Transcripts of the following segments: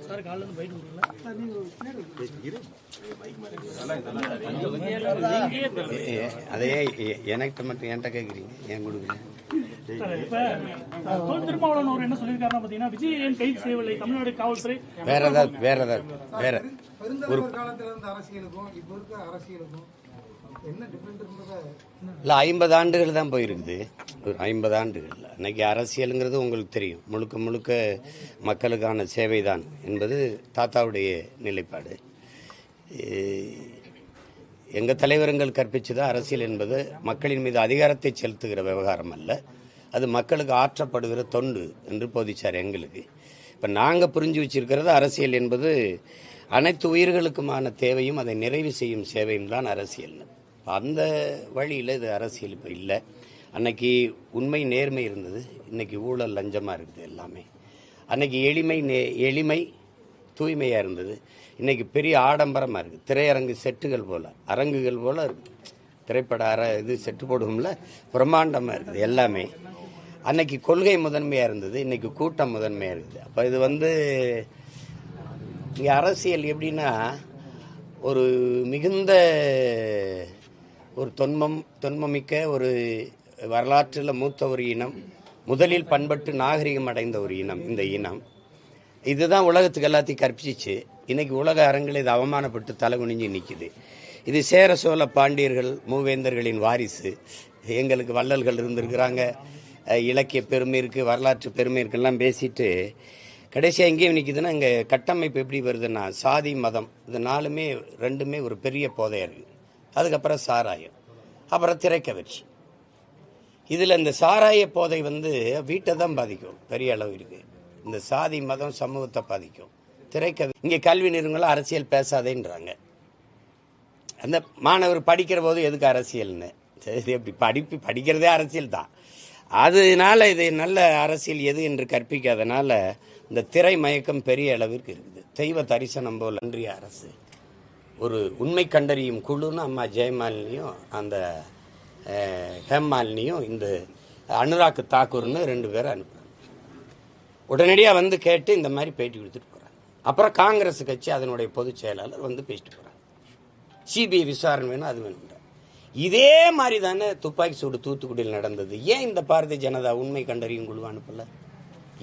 Sir காலைல இருந்து bike அதே எனக்கு மட்டும் என்கிட்ட கேட்குறீங்க, ஏன் கொடுக்குறீங்க? திருமாவளவன் என்ன சொல்லியிருக்காருன்னா பாத்தீங்கன்னா, விஜய் ஏன் கைது செய்யவில்லை தமிழ்நாடு காவல்துறை? வேற ஏதாவது ஒரு காலத்துல இருந்த அரசியலுக்கும் இப்போ இருக்க அரசியலுக்கும் என்ன டிஃபரெண்ட் இருந்ததா? இல்லை, 50 ஆண்டுகள் தான் போயிருக்குது. ஒரு 50 ஆண்டுகள். அன்னைக்கு அரசியலுங்கிறது உங்களுக்கு தெரியும், முழுக்க முழுக்க மக்களுக்கான சேவை தான் என்பது தாத்தாவுடைய நிலைப்பாடு. எங்கள் தலைவர்கள் கற்பிச்சது அரசியல் என்பது மக்களின் மீது அதிகாரத்தை செலுத்துகிற விவகாரம் அல்ல, அது மக்களுக்கு ஆற்றப்படுகிற தொண்டு என்று போதிச்சார் எங்களுக்கு. இப்போ நாங்கள் புரிஞ்சு வச்சிருக்கிறது அரசியல் என்பது அனைத்து உயிர்களுக்குமான தேவையும் அதை நிறைவு செய்யும் சேவையும் தான் அரசியல். அந்த வழியில் இது அரசியல் இப்போ இல்லை. அன்னைக்கு உண்மை நேர்மை இருந்தது, இன்னைக்கு ஊழல் லஞ்சமாக இருக்குது எல்லாமே. அன்னைக்கு எளிமை தூய்மையாக இருந்தது, இன்னைக்கு பெரிய ஆடம்பரமாக இருக்குது. திரையரங்கு செட்டுகள் போல், அரங்குகள் போல் இருக்குது. திரைப்பட இது செட்டு போடுவோம்ல, பிரம்மாண்டமாக இருக்குது எல்லாமே. அன்னைக்கு கொள்கை முதன்மையாக இருந்தது, இன்னைக்கு கூட்டம் முதன்மையாக இருக்குது. அப்போ இது இங்கே அரசியல் எப்படின்னா, ஒரு மிகுந்த ஒரு தொன்மமிக்க ஒரு வரலாற்றில் மூத்த ஒரு இனம், முதலில் பண்பட்டு நாகரிகம் அடைந்த ஒரு இனம். இந்த இனம் இதுதான் உலகத்துக்கு எல்லாத்தையும் கற்பிச்சிச்சு. இன்னைக்கு உலக அரங்கில் இது அவமானப்பட்டு தலை குனிஞ்சு நிற்குது. இது சேர சோழ பாண்டியர்கள் மூவேந்தர்களின் வாரிசு. எங்களுக்கு வள்ளல்கள் இருந்திருக்கிறாங்க, இலக்கிய பெருமை இருக்குது, வரலாற்று பெருமை இருக்குலாம் பேசிட்டு கடைசியாக எங்கேயும் நிற்குதுன்னா, இங்கே கட்டமைப்பு எப்படி வருதுன்னா, சாதி மதம் இது ரெண்டுமே ஒரு பெரிய போதையாக இருக்குது. அதுக்கப்புறம் சாராயம், அப்புறம் திரைக்கவர்ச்சி. இதில் இந்த சாராய போதை வீட்டை தான் பாதிக்கும், பெரிய அளவு இருக்குது. இந்த சாதி மதம் சமூகத்தை பாதிக்கும். இங்கே கல்வி நிறுவனங்கள் அரசியல் பேசாதேன்றாங்க. அந்த மாணவர் படிக்கிற போது எதுக்கு அரசியல்னு, சரி எப்படி படிக்கிறதே அரசியல் தான். அதனால இது நல்ல அரசியல் எது என்று கற்பிக்காதனால இந்த திரை மயக்கம் பெரிய அளவிற்கு இருக்குது. தெய்வ தரிசனம் போல் அன்றைய அரசு ஒரு உண்மை கண்டறியும் குழுன்னு அம்மா ஜெயமாலினியும் அந்த ஹேமாலினியும் இந்த அனுராக் தாக்கூர்னு 2 பேரை அனுப்புகிறாங்க. உடனடியாக கேட்டு இந்த மாதிரி பேட்டி கொடுத்துட்டு போகிறாங்க. அப்புறம் காங்கிரஸ் கட்சி அதனுடைய பொதுச் செயலாளர் பேசிட்டு போகிறாங்க. சிபிஐ விசாரணை வேணும், அது வேணும். இதே மாதிரி தானே துப்பாக்கி சூடு தூத்துக்குடியில் நடந்தது. ஏன் இந்த பாரதிய ஜனதா உண்மை கண்டறியும் குழு அனுப்பல?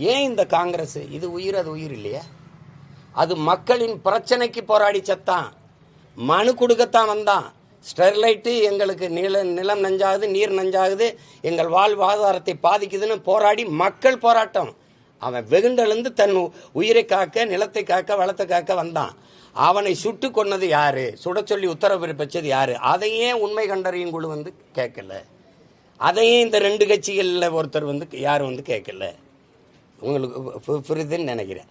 ஏன் இந்த காங்கிரஸ்? இது உயிர், அது உயிர் இல்லையா? அது மக்களின் பிரச்சனைக்கு போராடி சத்தான், மனு கொடுக்கத்தான் வந்தான். ஸ்டெர்லைட்டு எங்களுக்கு நிலம் நஞ்சாகுது, நீர் நஞ்சாகுது, எங்கள் வாழ்வாதாரத்தை பாதிக்குதுன்னு போராடி மக்கள் போராட்டம். அவன் வெகுண்டெழுந்து தன் உயிரை காக்க, நிலத்தை காக்க, வளத்தை காக்க வந்தான். அவனை சுட்டு கொன்னது யாரு? சுட சொல்லி உத்தரவு பிறப்பிச்சது யாரு? அதையே உண்மை கண்டறியும் குழு கேட்கல. அதையே இந்த 2 கட்சிகளில் ஒருத்தர் யாரும் கேட்கல. உங்களுக்கு புரியுதுன்னு நினைக்கிறேன்.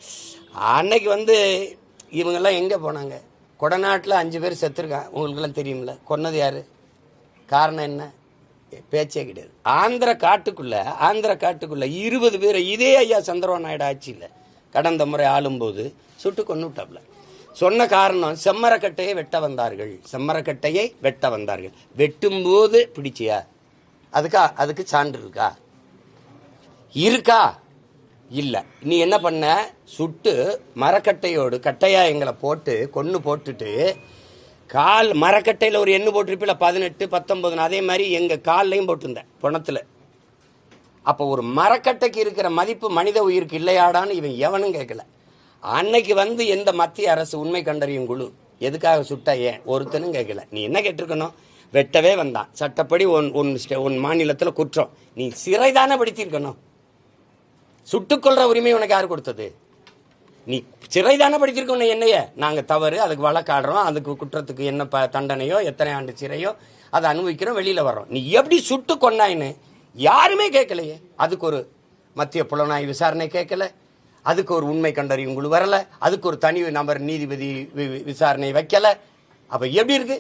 அன்னைக்கு இவங்கெல்லாம் எங்கே போனாங்க? கொடநாட்டில் 5 பேர் செத்துருக்கான், உங்களுக்கெல்லாம் தெரியுமில்ல. கொன்னது யாரு? காரணம் என்ன? பேச்சே கிடையாது. ஆந்திர காட்டுக்குள்ள 20 பேரை இதே ஐயா சந்திரபாபு நாயுடு ஆட்சியில் கடந்த முறை ஆளும்போது சுட்டு கொண்டு விட்டாப்ல. சொன்ன காரணம் செம்மரக்கட்டையை வெட்ட வந்தார்கள். வெட்டும்போது பிடிச்சியா? அதுக்கு சான்று இருக்கா? இல்லை. நீ என்ன பண்ண? சுட்டு மரக்கட்டையோடு கட்டையா எங்களை போட்டுட்டு மரக்கட்டையில் ஒரு எண்ணு போட்டிருப்பில 18, 19, அதே மாதிரி எங்கள் கால்லையும் போட்டிருந்தேன் பணத்தில். அப்போ ஒரு மரக்கட்டைக்கு இருக்கிற மதிப்பு மனித உயிருக்கு இல்லையாடான்னு இவன் எவனும் கேட்கல. அன்னைக்கு எந்த மத்திய அரசு உண்மை கண்டறியும் குழு எதுக்காக சுட்டா ஏன் ஒருத்தனும் கேட்கல. நீ என்ன கேட்டிருக்கணும்? வெட்டவே வந்தான், சட்டப்படி உன் மாநிலத்தில் குற்றம், நீ சிறை தானே படுத்தியிருக்கணும். சுட்டுக்கொள்ற உரிமை உனக்கு யார் கொடுத்தது? நீ சிறை தானே படுத்திருக்கணும். என்னைய நாங்கள் தவறு, அதுக்கு வழக்காடுறோம், அதுக்கு குற்றத்துக்கு என்ன தண்டனையோ, எத்தனை ஆண்டு சிறையோ அதை அனுபவிக்கிறோம், வெளியில் வர்றோம். நீ எப்படி சுட்டு கொண்டாயின்னு யாருமே கேட்கலையே. அதுக்கு ஒரு மத்திய புலனாய்வு விசாரணை கேட்கல, அதுக்கு ஒரு உண்மை கண்டறியும் குழு வரல, அதுக்கு ஒரு தனி நபர் நீதிபதி விசாரணை வைக்கல. அப்ப எப்படி இருக்கு?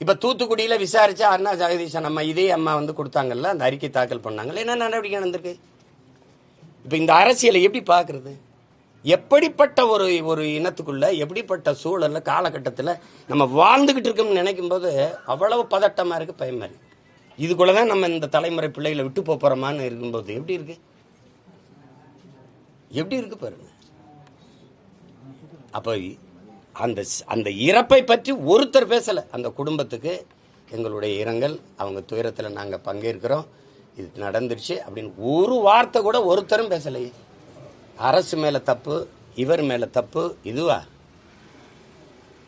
இப்ப தூத்துக்குடியில விசாரிச்சா அண்ணா ஜெகதீசன் அம்மா இதே அம்மா கொடுத்தாங்கல்ல, அந்த அறிக்கை தாக்கல் பண்ணாங்கல்ல, என்ன நடவடிக்கை நடந்திருக்கு? இப்ப இந்த அரசியலை எப்படி பாக்குறது? எப்படிப்பட்ட ஒரு இனத்துக்குள்ள எப்படிப்பட்ட சூழல்ல காலகட்டத்தில் நம்ம வாழ்ந்துகிட்டு இருக்கோம்னு நினைக்கும் போது அவ்வளவு பதட்டமா இருக்கு, பயமா இருக்கு. இதுக்குள்ளதான் நம்ம இந்த தலைமுறை பிள்ளைகளை விட்டு போறோமான்னு இருக்கும்போது எப்படி இருக்கு, எப்படி இருக்கு பாருங்க. அப்ப அந்த அந்த இறப்பை பற்றி ஒருத்தர் பேசல. அந்த குடும்பத்துக்கு எங்களுடைய இரங்கல், அவங்க துயரத்தில் நாங்க பங்கேற்கிறோம், இது நடந்துருச்சு அப்படின்னு ஒரு வார்த்தை கூட ஒருத்தரும் பேசலையே. அரசு மேல தப்பு, இவர் மேல தப்பு, இதுவா?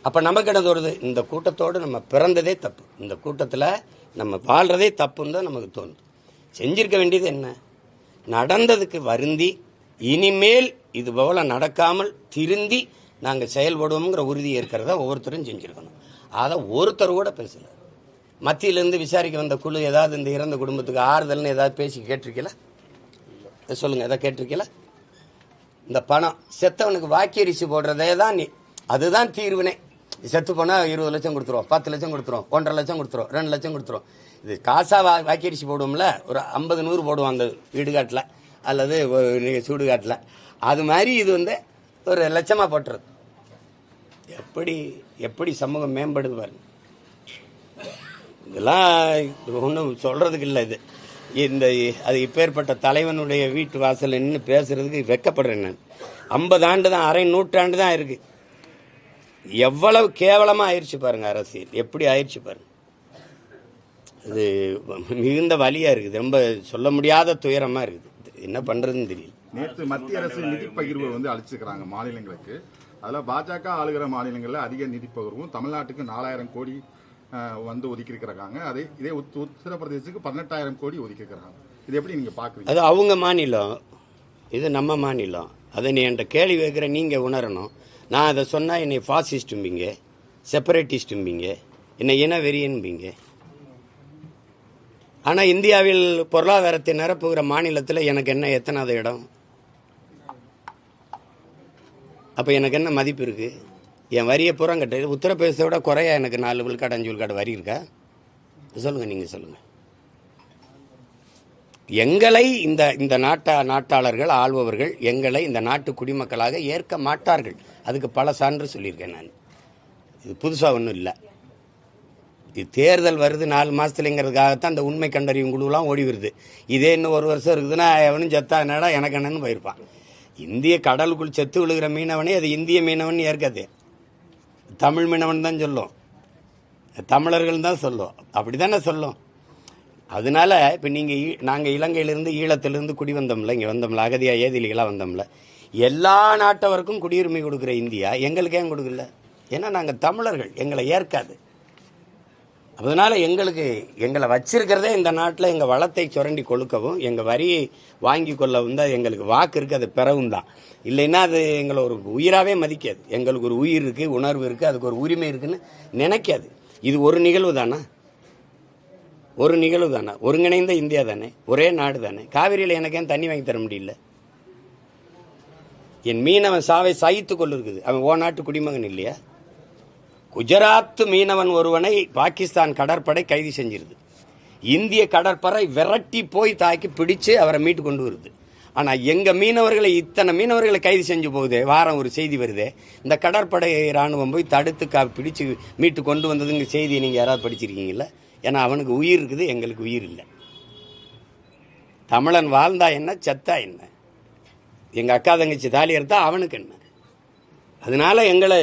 அப்ப நமக்கு என்ன தோணுது, இந்த கூட்டத்தோடு நம்ம பிறந்ததே தப்பு, இந்த கூட்டத்தில் நம்ம வாழ்றதே தப்புன்னு தான் நமக்கு தோணுது. செஞ்சிருக்க வேண்டியது என்ன, நடந்ததுக்கு வருந்தி இனிமேல் இது போல நடக்காமல் திருந்தி நாங்கள் செயல்படுவோங்கிற உறுதி இருக்கிறத ஒவ்வொருத்தரும் செஞ்சிருக்கணும். அதை ஒருத்தர் கூட பேசல. மத்தியிலிருந்து விசாரிக்க வந்த குழு ஏதாவது இந்த இறந்த குடும்பத்துக்கு ஆறுதல்னு ஏதாவது பேசி கேட்டிருக்கல? சொல்லுங்க, எதாவது கேட்டிருக்கல? இந்த பணம் செத்தவனுக்கு வாக்கியரிசி போடுறதே தான் அதுதான் தீர்வுனே. செத்து போனால் 20 லட்சம் கொடுத்துருவோம், 10 லட்சம் கொடுத்துருவோம், 1.5 லட்சம் கொடுத்துருவோம், 2 லட்சம் கொடுத்துருவோம். இது காசா வாக்கியரிசி போடுவோம்ல, ஒரு 50-100 போடுவோம் அந்த வீடுகாட்டில் அல்லது சூடுகாட்டில். அது மாதிரி இது வந்து ஒரு லட்சமாக போட்டுறது. எப்படி எப்படி சமூகம் மேம்படுது பாருங்க. இதெல்லாம் ஒன்றும் சொல்றதுக்கு இல்லை. இது இந்த அது இப்பேற்பட்ட தலைவனுடைய வீட்டு வாசல் நின்று பேசுறதுக்கு வெக்கப்படுறேன் நான். 50 ஆண்டு தான், அரை நூற்றாண்டு தான் இருக்கு. எவ்வளவு கேவலமா ஆயிடுச்சு பாருங்க அரசியல், எப்படி ஆயிடுச்சு பாருங்க. அது மிகுந்த வலியா இருக்குது, ரொம்ப சொல்ல முடியாத துயரமா இருக்குது. என்ன பண்றதுன்னு தெரியல. நேற்று மத்திய அரசு நிதி பகிர்வு வந்து அளிச்சிருக்கிறாங்க மாநிலங்களுக்கு. அதுல பாஜக ஆளுகிற மாநிலங்கள்ல அதிக நிதி பகிர்வும், தமிழ்நாட்டுக்கு 4000 கோடி வந்து ஒதுக்கி இருக்கிறாங்க. இதே உத்தரப்பிரதேசத்துக்கு 18,000 கோடி ஒதுக்கி இருக்கிறாங்க. இது எப்படி நீங்க பாக்குறீங்க? அது அவங்க மாநிலம், இது நம்ம மாநிலம். அதை நீ என்கிட்ட கேள்வி வைக்கிற, நீங்க உணரணும். நான் அதை சொன்னா என்னை ஃபாசிஸ்டும்பிங்க, செப்பரேட்டிஸ்டும்பிங்க, என்னை இனவெறியன்பீங்க. ஆனா இந்தியாவில் பொருளாதாரத்தை நிரப்புகிற மாநிலத்தில் எனக்கு என்ன எத்தனாவது இடம்? அப்ப எனக்கு என்ன மதிப்பு இருக்கு? என் வரியை புறம் கட்ட உத்தரப்பிரதேசத்தை விட குறையா எனக்கு 4 விழுக்காடு 5 விழுக்காடு வரி இருக்கா? சொல்லுங்க, நீங்க சொல்லுங்க. எங்களை இந்த நாட்டாளர்கள் ஆள்பவர்கள் எங்களை இந்த நாட்டு குடிமக்களாக ஏற்க மாட்டார்கள். அதுக்கு பல சான்று சொல்லியிருக்கேன் நான். இது புதுசா ஒன்றும் இல்லை. இது தேர்தல் வருது 4 மாசத்துலங்கிறதுக்காகத்தான் அந்த உண்மை கண்டறியும் குழுலாம் ஓடி வருது. இதே இன்னும் 1 வருஷம் இருக்குதுன்னா எவனும் செத்தா என்னடா எனக்கு என்னன்னு போயிருப்பான். இந்திய கடலுக்குள் செத்து விழுகிற மீனவனே அது இந்திய மீனவன் ஏற்காது, தமிழ் மீனவன் தான் சொல்லும், தமிழர்கள் தான் சொல்லும், அப்படித்தானே சொல்லும். அதனால இப்போ நாங்கள் இலங்கையிலிருந்து ஈழத்திலிருந்து குடி வந்தோம்ல, இங்கே வந்தோம்ல, அகதியாக ஏதிலிகளாக வந்தோம்ல, எல்லா நாட்டவருக்கும் குடியுரிமை கொடுக்குற இந்தியா எங்களுக்கு ஏன் கொடுக்கல? ஏன்னா நாங்கள் தமிழர்கள், எங்களை ஏற்காது. அதனால எங்களை வச்சிருக்கிறதே இந்த நாட்டில் எங்கள் வளத்தை சுரண்டி கொழுக்கவும், எங்கள் வரியை வாங்கி கொள்ளவும் தான் எங்களுக்கு வாக்கு இருக்குது. அது பிறவும் தான். இல்லைன்னா அது எங்களை ஒரு உயிராகவே மதிக்காது. எங்களுக்கு ஒரு உயிர் இருக்குது, உணர்வு இருக்குது, அதுக்கு ஒரு உரிமை இருக்குன்னு நினைக்காது. இது ஒரு நிகழ்வு தானே, ஒரு நிகழ்வு தானே, ஒருங்கிணைந்த இந்தியா தானே, ஒரே நாடு தானே. காவிரியில் எனக்கு ஏன் தண்ணி வாங்கி தர முடியல? என் மீனவன் சாவை சகித்து கொண்டு இருக்குது. அவன் ஓ நாட்டு குடிமகன் இல்லையா? குஜராத் மீனவன் ஒருவனை பாகிஸ்தான் கடற்படை கைது செஞ்சிருது. இந்திய கடற்படை விரட்டி போய் தாக்கி பிடிச்சு அவரை மீட்டு கொண்டு வருது. ஆனா எங்க மீனவர்களை, இத்தனை மீனவர்களை கைது செஞ்சு போகுது. வாரம் ஒரு செய்தி வருது, இந்த கடற்படை ராணுவம் போய் தடுத்து பிடிச்சு மீட்டு கொண்டு வந்ததுங்க செய்தியை நீங்க யாராவது படிச்சிருக்கீங்களா? ஏன்னா அவனுக்கு உயிர் இருக்குது, எங்களுக்கு உயிர் இல்லை. தமிழன் வாழ்ந்தா என்ன, செத்தா என்ன? எங்க அக்கா தங்கச்சி தாலி எடுத்தா அவனுக்கு என்ன? அதனால எங்களை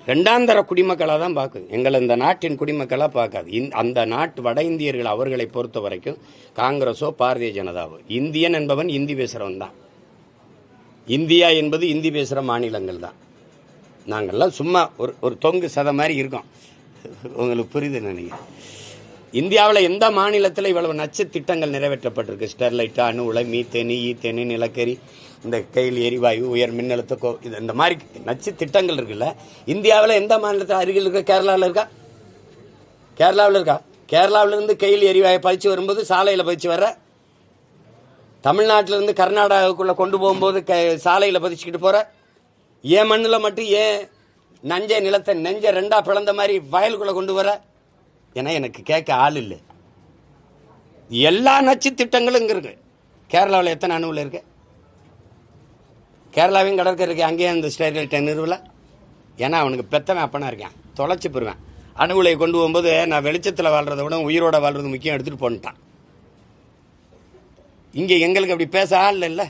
ரெண்டாந்தர குடிமக்களாக தான் பார்க்குது. எங்களை இந்த நாட்டின் குடிமக்களாக பார்க்காது. அந்த நாட்டு வட இந்தியர்கள் அவர்களை பொறுத்த வரைக்கும் காங்கிரஸோ பாரதிய ஜனதாவோ, இந்தியன் என்பவன் இந்தி பேசுகிறவன் தான். இந்தியா என்பது இந்தி பேசுகிற மாநிலங்கள் தான். நாங்கள்லாம் சும்மா ஒரு தொங்கு சதை மாதிரி இருக்கோம். உங்களுக்கு புரியுது நினைக்கிறேன். இந்தியாவில் எந்த மாநிலத்தில் இவ்வளவு நச்சு திட்டங்கள் நிறைவேற்றப்பட்டிருக்கு? ஸ்டெர்லைட், அணு உலை, மீத்தேனி, ஈத்தேனி, நிலக்கரி, இந்த கையில் எரிவாயு, உயர் மின்னழுத்த இந்த மாதிரி நச்சு திட்டங்கள் இருக்குல்ல. இந்தியாவில் எந்த மாநிலத்தில் அருகில் இருக்க? கேரளாவில் இருக்கா? கேரளாவில் இருக்கா? கேரளாவிலிருந்து கையில் எரிவாயு பதிச்சு வரும்போது சாலையில் பதிச்சு வர்ற, தமிழ்நாட்டிலிருந்து கர்நாடகாவுக்குள்ள கொண்டு போகும்போது சாலையில் பதிச்சுக்கிட்டு போற, ஏன் மண்ணில் மட்டும் ஏன் நஞ்சை நிலத்தை நெஞ்ச 2ஆ பிளந்த மாதிரி வயலுக்குள்ள கொண்டு வர? ஏன்னா எனக்கு கேட்க ஆள் இல்லை. எல்லா நச்சு திட்டங்களும் இங்க இருக்கு. கேரளாவில் எத்தனை அணுவில் இருக்கு? கேரளாவையும் கடற்கரை இருக்கு, அங்கேயும் அந்த ஸ்டெர்லைட்டை நிறுவல. ஏன்னா அவனுக்கு பெத்தவன் அப்பனா இருக்கான், தொலைச்சி போடுவேன். அணு உலையை கொண்டு போகும்போது நான் வெளிச்சத்தில் வாழ்றதை விட உயிரோட வாழ்றது முக்கியம் எடுத்துட்டு போன்ட்டான். இங்கே எங்களுக்கு அப்படி பேச ஆள் இல்லை.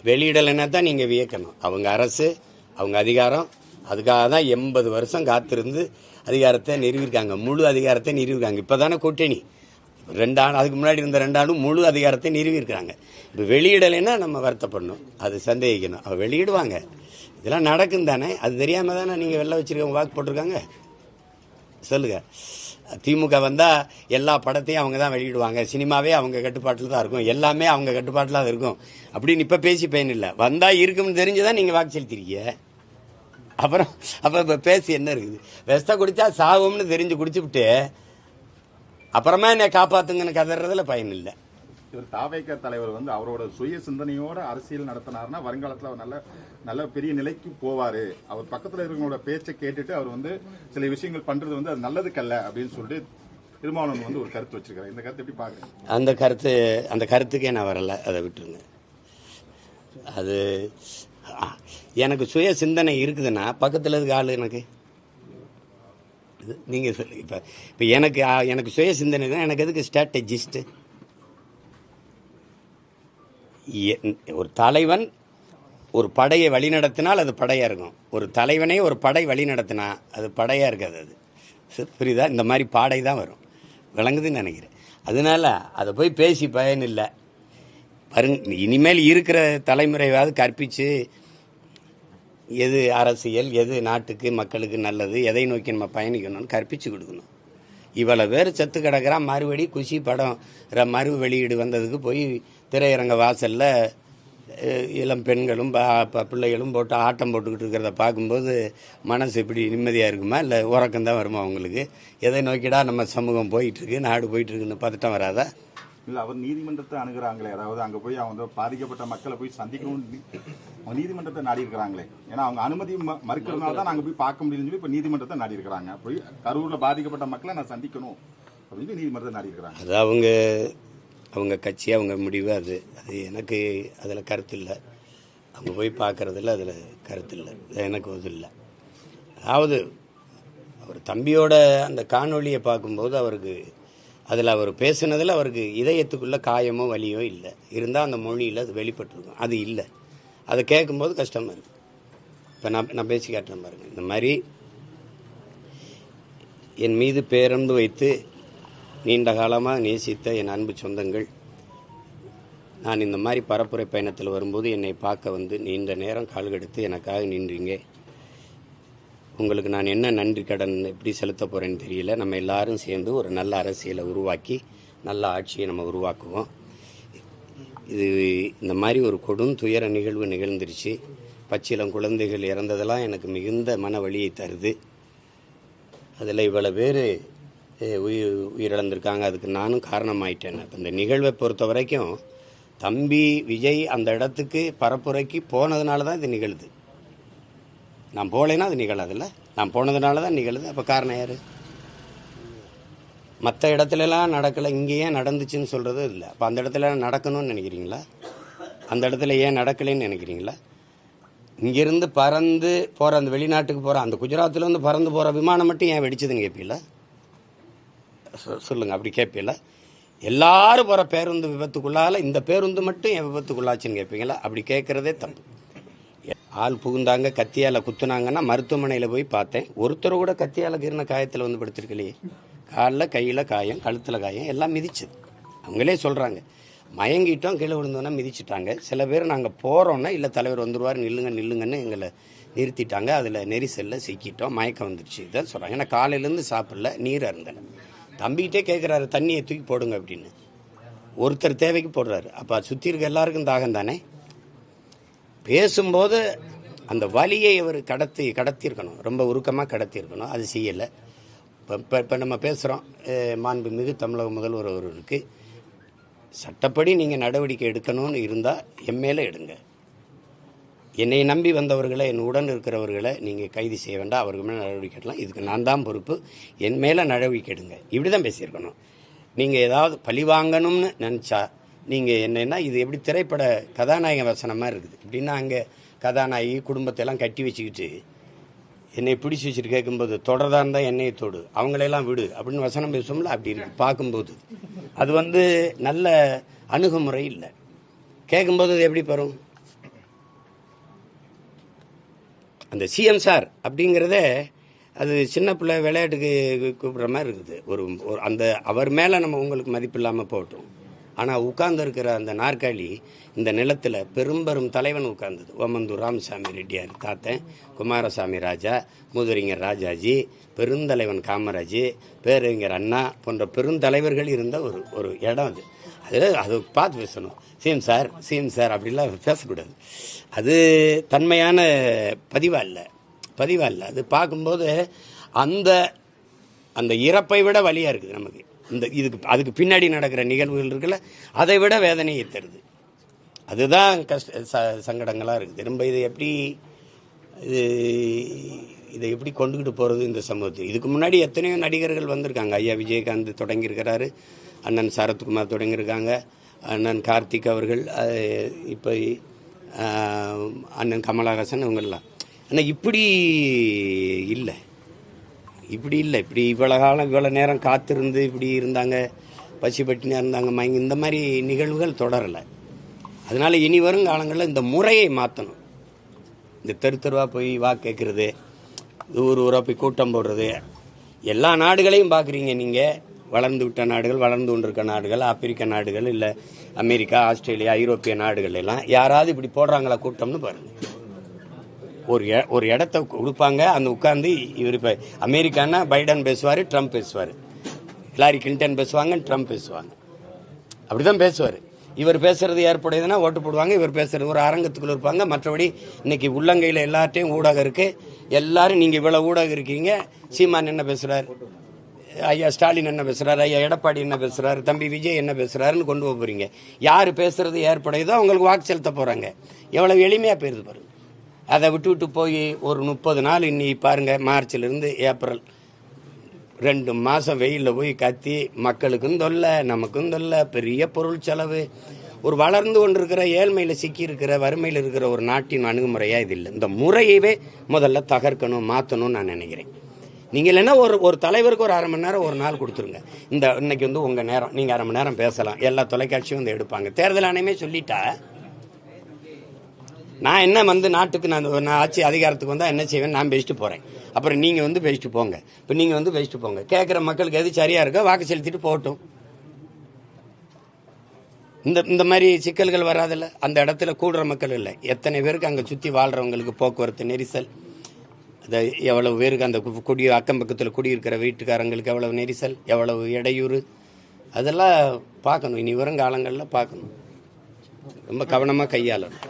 வெளியிடலைன்னா தான் நீங்கள் வியக்கணும். அவங்க அரசு, அவங்க அதிகாரம், அதுக்காக தான் 80 வருஷம் காத்திருந்து அதிகாரத்தை நிறுவிருக்காங்க, முழு அதிகாரத்தை நிறுவிருக்காங்க. இப்போ தானே கூட்டணி 2 ஆண்டு, அதுக்கு முன்னாடி இருந்த 2 ஆண்டும் முழு அதிகாரத்தை நிறுவிருக்கிறாங்க. இப்போ வெளியிடலைன்னா நம்ம வருத்தப்படணும், அது சந்தேகிக்கணும். அவ வெளியிடுவாங்க, இதெல்லாம் நடக்கும் தானே. அது தெரியாமல் தானே நீங்கள் வெளில வச்சுருக்கவங்க வாக்கு போட்டிருக்காங்க. சொல்லுங்க, திமுக வந்தால் எல்லா படத்தையும் அவங்க தான் வெளியிடுவாங்க, சினிமாவே அவங்க கட்டுப்பாட்டில் தான் இருக்கும், எல்லாமே அவங்க கட்டுப்பாட்டில் தான் இருக்கும் அப்படின்னு இப்போ பேசி பயன் இல்லை. வந்தால் இருக்கும்னு தெரிஞ்சுதான் நீங்கள் வாக்கு செலுத்திருக்கீங்க. அப்புறம் இப்போ பேசி என்ன இருக்குது? விஷத்தை குடித்தா சாகும்னு தெரிஞ்சு குடிச்சுவிட்டு அப்புறமா என்னை காப்பாற்றுங்கன்னு கதறதுல பயன் இல்லை. இவர் தாவேக தலைவர் வந்து அவரோட சுய சிந்தனையோட அரசியல் நடத்தினார்னா வருங்காலத்தில் அவர் நல்ல பெரிய நிலைக்கு போவாரு. அவர் பக்கத்தில் இருக்கிறவங்களோட பேச்சை கேட்டுட்டு அவர் வந்து சில விஷயங்கள் பண்றது வந்து அது நல்லதுக்கல்ல அப்படின்னு சொல்லிட்டு திருமாவளவன் வந்து ஒரு கருத்து வச்சிருக்காரு. இந்த கருத்து எப்படி பாக்குறீங்க? அந்த கருத்துக்கே நான் வரல, அதை விட்டுருங்க. அது எனக்கு சுய சிந்தனை இருக்குதுன்னா பக்கத்தில் இருக்க ஆள் எனக்கு நீங்கள் சொல்லு. இப்போ எனக்கு சுய சிந்தனை தான், எனக்கு எதுக்கு ஸ்ட்ராட்டஜிஸ்ட்டு? ஒரு தலைவன் ஒரு படையை வழிநடத்தினால் அது படையாக இருக்கும். ஒரு தலைவனே ஒரு படை வழி நடத்தினா அது படையாக இருக்காது. அது புரியுதா? இந்த மாதிரி பாடை தான் வரும், விளங்குதுன்னு நினைக்கிறேன். அதனால அதை போய் பேசி பயன் இல்லை. பாருங்க, இனிமேல் இருக்கிற தலைமுறையாவது கற்பித்து எது அரசியல், எது நாட்டுக்கு மக்களுக்கு நல்லது, எதை நோக்கி நம்ம பயணிக்கணும்னு கற்பித்து கொடுக்கணும். இவ்வளோ பேர் செத்து கிடக்கிறான், மறுபடி குஷி படம் மறு வெளியீடு வந்ததுக்கு போய் திரையரங்க வாசலில் இளம் பெண்களும் பிள்ளைகளும் போட்டு ஆட்டம் போட்டுக்கிட்டு இருக்கிறத பார்க்கும்போது மனசு இப்படி நிம்மதியாக இருக்குமா, இல்லை உறக்கம்தான் வருமா அவங்களுக்கு? எதை நோக்கிடா நம்ம சமூகம் போயிட்டுருக்கு, நாடு போயிட்டுருக்குன்னு பதட்டம் வராதா? இல்லை, அவர் நீதிமன்றத்தை அணுகிறாங்களே, அதாவது அங்கே போய் அவங்க பாதிக்கப்பட்ட மக்களை போய் சந்திக்கணும், அவங்க நீதிமன்றத்தை நாடி இருக்கிறாங்களே. ஏன்னா அவங்க அனுமதி மறுக்கிறதுனால தான் நாங்கள் போய் பார்க்க முடியும்னு சொல்லி இப்போ நீதிமன்றத்தை நாடி இருக்கிறாங்க. போய் கரூரில் பாதிக்கப்பட்ட மக்களை நான் சந்திக்கணும் அப்படின்னு நீதிமன்றத்தை நாடி இருக்கிறாங்க. அது அவங்க கட்சி, அவங்க முடிவு. அது எனக்கு அதில் கருத்து இல்லை. அவங்க போய் பார்க்குறதில்ல, அதில் கருத்து இல்லை, எனக்கு அது இல்லை. அதாவது அவர் தம்பியோட அந்த காணொலியை பார்க்கும்போது அவருக்கு அதில் அவர் பேசுனதில் அவருக்கு இதயத்துக்குள்ளே காயமோ வலியோ இல்லை. இருந்தால் அந்த மொழியில் அது வெளிப்பட்டுருக்கும். அது இல்லை. அதை கேட்கும்போது கஷ்டமாக இருக்குது. இப்போ நான் பேசி காட்டுறேன் பாருங்கள். இந்த மாதிரி என் மீது பேரன்பு வைத்து நீண்ட காலமாக நேசித்த என் அன்பு சொந்தங்கள், நான் இந்த மாதிரி பரப்புரை பயணத்தில் வரும்போது என்னை பார்க்க வந்து நீண்ட நேரம் கால்கெடுத்து எனக்காக நின்றீங்க. உங்களுக்கு நான் என்ன நன்றி கடன் எப்படி செலுத்த போகிறேன்னு தெரியல. நம்ம எல்லாரும் சேர்ந்து ஒரு நல்ல அரசியலை உருவாக்கி நல்ல ஆட்சியை நம்ம உருவாக்குவோம். இது இந்த மாதிரி ஒரு கொடும் துயர நிகழ்வு நிகழ்ந்துருச்சு. பச்சிலம் குழந்தைகள் இறந்ததெல்லாம் எனக்கு மிகுந்த மன வலியை தருது. அதில் இவ்வளோ பேர் உயிரிழந்திருக்காங்க. அதுக்கு நானும் காரணமாயிட்டேன். இப்போ இந்த நிகழ்வை பொறுத்த வரைக்கும் தம்பி விஜய் அந்த இடத்துக்கு பரப்புரைக்கு போனதுனால தான் இது நிகழுது. நான் போகலைன்னா அது நிகழாதுல்ல. நான் போனதுனால தான் நிகழுது. அப்போ காரணம் யார்? மற்ற இடத்துலலாம் நடக்கலை, இங்கே ஏன் நடந்துச்சுன்னு சொல்கிறது இல்லை. அப்போ அந்த இடத்துல நடக்கணும்னு நினைக்கிறீங்களா? அந்த இடத்துல ஏன் நடக்கலைன்னு நினைக்கிறீங்களா? இங்கேருந்து பறந்து போகிற அந்த வெளிநாட்டுக்கு போகிற அந்த குஜராத்லேருந்து பறந்து போகிற விமானம் மட்டும் ஏன் வெடிச்சதுன்னு கேட்பீங்களா? சொல்லுங்கள், அப்படி கேட்பீங்களா? எல்லாரும் போகிற பேருந்து விபத்துக்குள்ளால இந்த பேருந்து மட்டும் என் விபத்துக்குள்ளாச்சுன்னு கேட்பீங்களா? அப்படி கேட்குறதே தப்பு. ஆள் புகுந்தாங்க, கத்தியால் குத்துனாங்கன்னா மருத்துவமனையில் போய் பார்த்தேன். ஒருத்தர் கூட கத்தியால் கீறின காயத்தில் வந்து படுத்திருக்கலையே. காலில் கையில் காயம், கழுத்தில் காயம், எல்லாம் மிதிச்சுது. அவங்களே சொல்கிறாங்க, மயங்கிட்டோம், கீழே விழுந்தோன்னா மிதிச்சிட்டாங்க. சில பேர் நாங்கள் போகிறோன்னா இல்லை தலைவர் வந்துடுவார், நில்லுங்கன்னு எங்களை நிறுத்திட்டாங்க. அதில் நெரிசலில் சிக்கிட்டோம், மயக்கம் வந்துடுச்சு, இதான் சொல்கிறாங்க. ஏன்னா காலையிலேருந்து சாப்பிடல, நீர் அருந்தேன். தம்பிக்கிட்டே கேட்குறாரு தண்ணியை தூக்கி போடுங்க அப்படின்னு. ஒருத்தர் தேவைக்கு போடுறாரு. அப்போ சுற்றி இருக்க எல்லாருக்கும் தாகம் தானே. பேசும்போது அந்த வலியை அவர் கடத்தியிருக்கணும், ரொம்ப உருக்கமாக கடத்தியிருக்கணும். அது செய்யலை. இப்போ நம்ம பேசுகிறோம், மாண்புமிகு தமிழக முதல்வர் அவர்களுக்கு சட்டப்படி நீங்கள் நடவடிக்கை எடுக்கணும்னு இருந்தால் என் மேலே எடுங்க. என்னை நம்பி வந்தவர்களை, என் உடன் இருக்கிறவர்களை நீங்கள் கைது செய்ய வேண்டாம், அவர்கள் மேலே நடவடிக்கை எடுக்கலாம், இதுக்கு நான் தான் பொறுப்பு, என் மேலே நடவடிக்கை எடுங்க. இப்படி தான் பேசியிருக்கணும். நீங்கள் ஏதாவது பழி வாங்கணும்னு நினச்சா நீங்கள் என்னென்னா இது எப்படி திரைப்பட கதாநாயக வசனம் மாதிரி இருக்குது. எப்படின்னா அங்கே கதாநாயகி குடும்பத்தையெல்லாம் கட்டி வச்சுக்கிட்டு என்னை பிடிச்சி வச்சுட்டு கேட்கும்போது தொடர்தான் இருந்தால் என்னையை தொடு, அவங்களையெல்லாம் விடு அப்படின்னு வசனம் பேசுவோம்ல, அப்படி இருக்கு பார்க்கும்போது. அது நல்ல அணுகுமுறை இல்லை. கேட்கும்போது அது எப்படி வரும்? அந்த சிஎம் சார் அப்படிங்கிறத அது சின்ன பிள்ளை விளையாட்டுக்கு கூப்பிட்ற மாதிரி இருக்குது. ஒரு அந்த அவர் மேலே நம்ம உங்களுக்கு மதிப்பு இல்லாமல் போட்டோம். ஆனால் உட்கார்ந்துருக்கிற அந்த நாற்காலி இந்த நிலத்தில் பெரும்பெரும் தலைவன் உட்கார்ந்தது. ஓமந்தூர் ராமசாமி ரெட்டியார் தாத்தன், குமாரசாமி ராஜா, மூதறிஞர் ராஜாஜி, பெருந்தலைவன் காமராஜ், பேரறிஞர் அண்ணா போன்ற பெருந்தலைவர்கள் இருந்த ஒரு இடம் அது. அது பார்த்து பேசணும். சிஎம் சார் அப்படிலாம் பேசக்கூடாது. அது தன்மையான பதிவாக இல்லை. அது பார்க்கும்போது அந்த இறப்பை விட வலியாக இருக்குது நமக்கு. அதுக்கு பின்னாடி நடக்கிற நிகழ்வுகள் இருக்குல்ல, அதை விட வேதனையை தருது. அதுதான் சங்கடங்களாக இருக்குது. ரொம்ப இதை எப்படி கொண்டுகிட்டு போகிறது இந்த சமூகத்தை? இதுக்கு முன்னாடி எத்தனையோ நடிகர்கள் வந்திருக்காங்க. ஐயா விஜயகாந்த் தொடங்கியிருக்கிறாரு, அண்ணன் சரத்குமார் தொடங்கியிருக்காங்க, அண்ணன் கார்த்திக் அவர்கள், இப்போ அண்ணன் கமலஹாசன், இவங்கெல்லாம். ஆனால் இப்படி இல்லை. இப்படி இவ்வளோ காலம் இவ்வளோ நேரம் காத்திருந்து இப்படி இருந்தாங்க, பசிப்பட்டினா இருந்தாங்க, மயங்கி, இந்த மாதிரி நிகழ்வுகள் தொடரலை. அதனால் இனி வரும் காலங்களில் இந்த முறையை மாற்றணும். இந்த தெருவாக போய் கேட்குறது, ஊராக போய் கூட்டம் போடுறது, எல்லா நாடுகளையும் பார்க்குறீங்க நீங்கள். வளர்ந்து விட்ட நாடுகள், வளர்ந்து கொண்டிருக்க நாடுகள், ஆப்பிரிக்க நாடுகள், இல்லை அமெரிக்கா, ஆஸ்திரேலியா, ஐரோப்பிய நாடுகள் எல்லாம் யாராவது இப்படி போடுறாங்களா கூட்டம்னு பாருங்கள். ஒரு இடத்த கொடுப்பாங்க, அந்த உட்காந்து இவர் இப்போ அமெரிக்கானா பைடன் பேசுவார், ட்ரம்ப் பேசுவார், ஹிலாரி கிளின்டன் பேசுவாங்க, ட்ரம்ப் பேசுவாங்க, அப்படிதான் பேசுவார். இவர் பேசுறது ஏற்புடையதுன்னா ஓட்டு போடுவாங்க, இவர் பேசுறது ஒரு அரங்கத்துக்குள்ள இருப்பாங்க. மற்றபடி இன்னைக்கு உள்ளங்கையில் எல்லார்ட்டையும் ஊடகம் இருக்கு. எல்லாரும் நீங்க இவ்வளவு ஊடகம் இருக்கீங்க, சீமான் என்ன பேசுறாரு, ஐயா ஸ்டாலின் என்ன பேசுறாரு, ஐயா எடப்பாடி என்ன பேசுறாரு, தம்பி விஜய் என்ன பேசுறாருன்னு கொண்டு போறீங்க. யாரு பேசுறது ஏற்புடையதோ அவங்களுக்கு வாக்கு செலுத்த போறாங்க. எவ்வளவு எளிமையா போயிருது பாருங்க. அதை விட்டு போய் ஒரு 30 நாள் இன்னைக்கு பாருங்க, மார்ச்சிலிருந்து ஏப்ரல் 2 மாதம் வெயிலில் போய் கத்தி மக்களுக்கும் தொல்லை, நமக்கும் தொல்லை, பெரிய பொருள் செலவு. ஒரு வளர்ந்து கொண்டிருக்கிற ஏழ்மையில் சிக்கியிருக்கிற வறுமையில் இருக்கிற ஒரு நாட்டின் அணுகுமுறையாக இது இல்லை. இந்த முறையவே முதல்ல தகர்க்கணும், மாற்றணும்னு நான் நினைக்கிறேன். நீங்கள் இல்லைன்னா ஒரு தலைவருக்கு ஒரு 1/2 மணி நேரம் ஒரு நாள் கொடுத்துருங்க. இன்னைக்கு உங்கள் நேரம், நீங்கள் 1/2 மணி நேரம் பேசலாம். எல்லா தொலைக்காட்சியும் எடுப்பாங்க. தேர்தல் ஆணையமே சொல்லிட்டா நான் என்ன நாட்டுக்கு நான் ஆட்சி அதிகாரத்துக்கு வந்தால் என்ன செய்வேன், நான் பேசிட்டு போகிறேன். அப்புறம் நீங்கள் பேசிட்டு போங்க. இப்போ நீங்கள் பேசிட்டு போங்க. கேட்குற மக்களுக்கு எது சரியாக இருக்கோ வாக்கு செலுத்திட்டு போகட்டும். இந்த மாதிரி சிக்கல்கள் வராதில்ல. அந்த இடத்துல கூடுற மக்கள் இல்லை. எத்தனை பேருக்கு அங்கே சுற்றி வாழ்கிறவங்களுக்கு போக்குவரத்து நெரிசல், அது எவ்வளவு பேருக்கு அந்த அக்கம் பக்கத்தில் குடியிருக்கிற வீட்டுக்காரங்களுக்கு எவ்வளவு நெரிசல், எவ்வளவு இடையூறு, அதெல்லாம் பார்க்கணும். இனி வரும் காலங்களில் பார்க்கணும். ரொம்ப கவனமாக கையாளணும்.